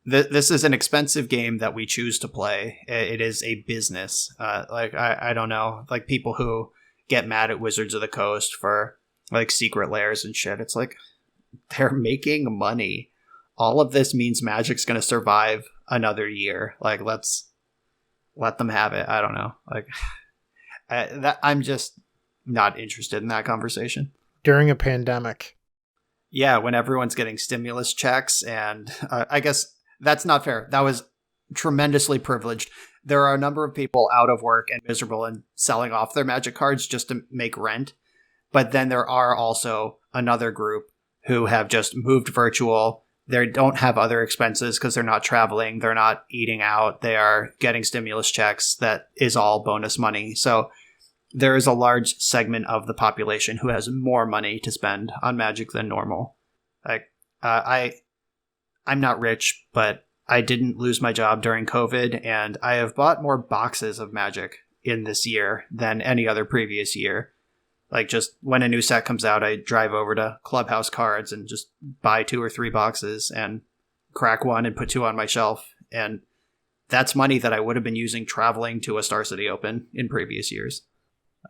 this is an expensive game that we choose to play. It is a business. Like, I don't know, like people who get mad at Wizards of the Coast for like secret lairs and shit. It's like, they're making money. All of this means Magic's going to survive another year. Like, let's let them have it. I don't know. Like, I'm just not interested in that conversation. During a pandemic. Yeah, when everyone's getting stimulus checks, and I guess that's not fair. That was tremendously privileged. There are a number of people out of work and miserable and selling off their Magic cards just to make rent. But then there are also another group who have just moved virtual. They don't have other expenses because they're not traveling. They're not eating out. They are getting stimulus checks. That is all bonus money. So there is a large segment of the population who has more money to spend on Magic than normal. Like, I'm not rich, but I didn't lose my job during COVID, and I have bought more boxes of Magic in this year than any other previous year. Like, just when a new set comes out, I drive over to Clubhouse Cards and just buy 2 or 3 boxes and crack one and put 2 on my shelf. And that's money that I would have been using traveling to a Star City Open in previous years.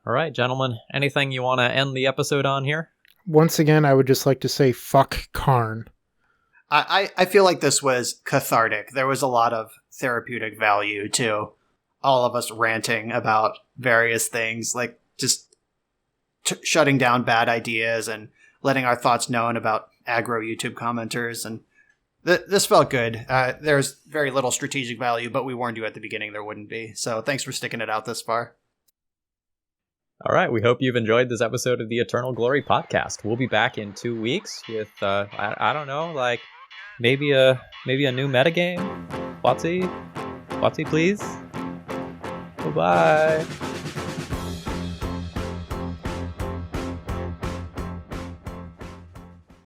All right, gentlemen. Anything you want to end the episode on here? Once again, I would just like to say, fuck Karn. I feel like this was cathartic. There was a lot of therapeutic value to all of us ranting about various things, like just shutting down bad ideas and letting our thoughts known about aggro YouTube commenters. And this felt good. There's very little strategic value, but we warned you at the beginning there wouldn't be. So thanks for sticking it out this far. All right, we hope you've enjoyed this episode of the Eternal Glory podcast. We'll be back in 2 weeks with, I don't know, like maybe a new metagame. Watsy, please. Bye-bye.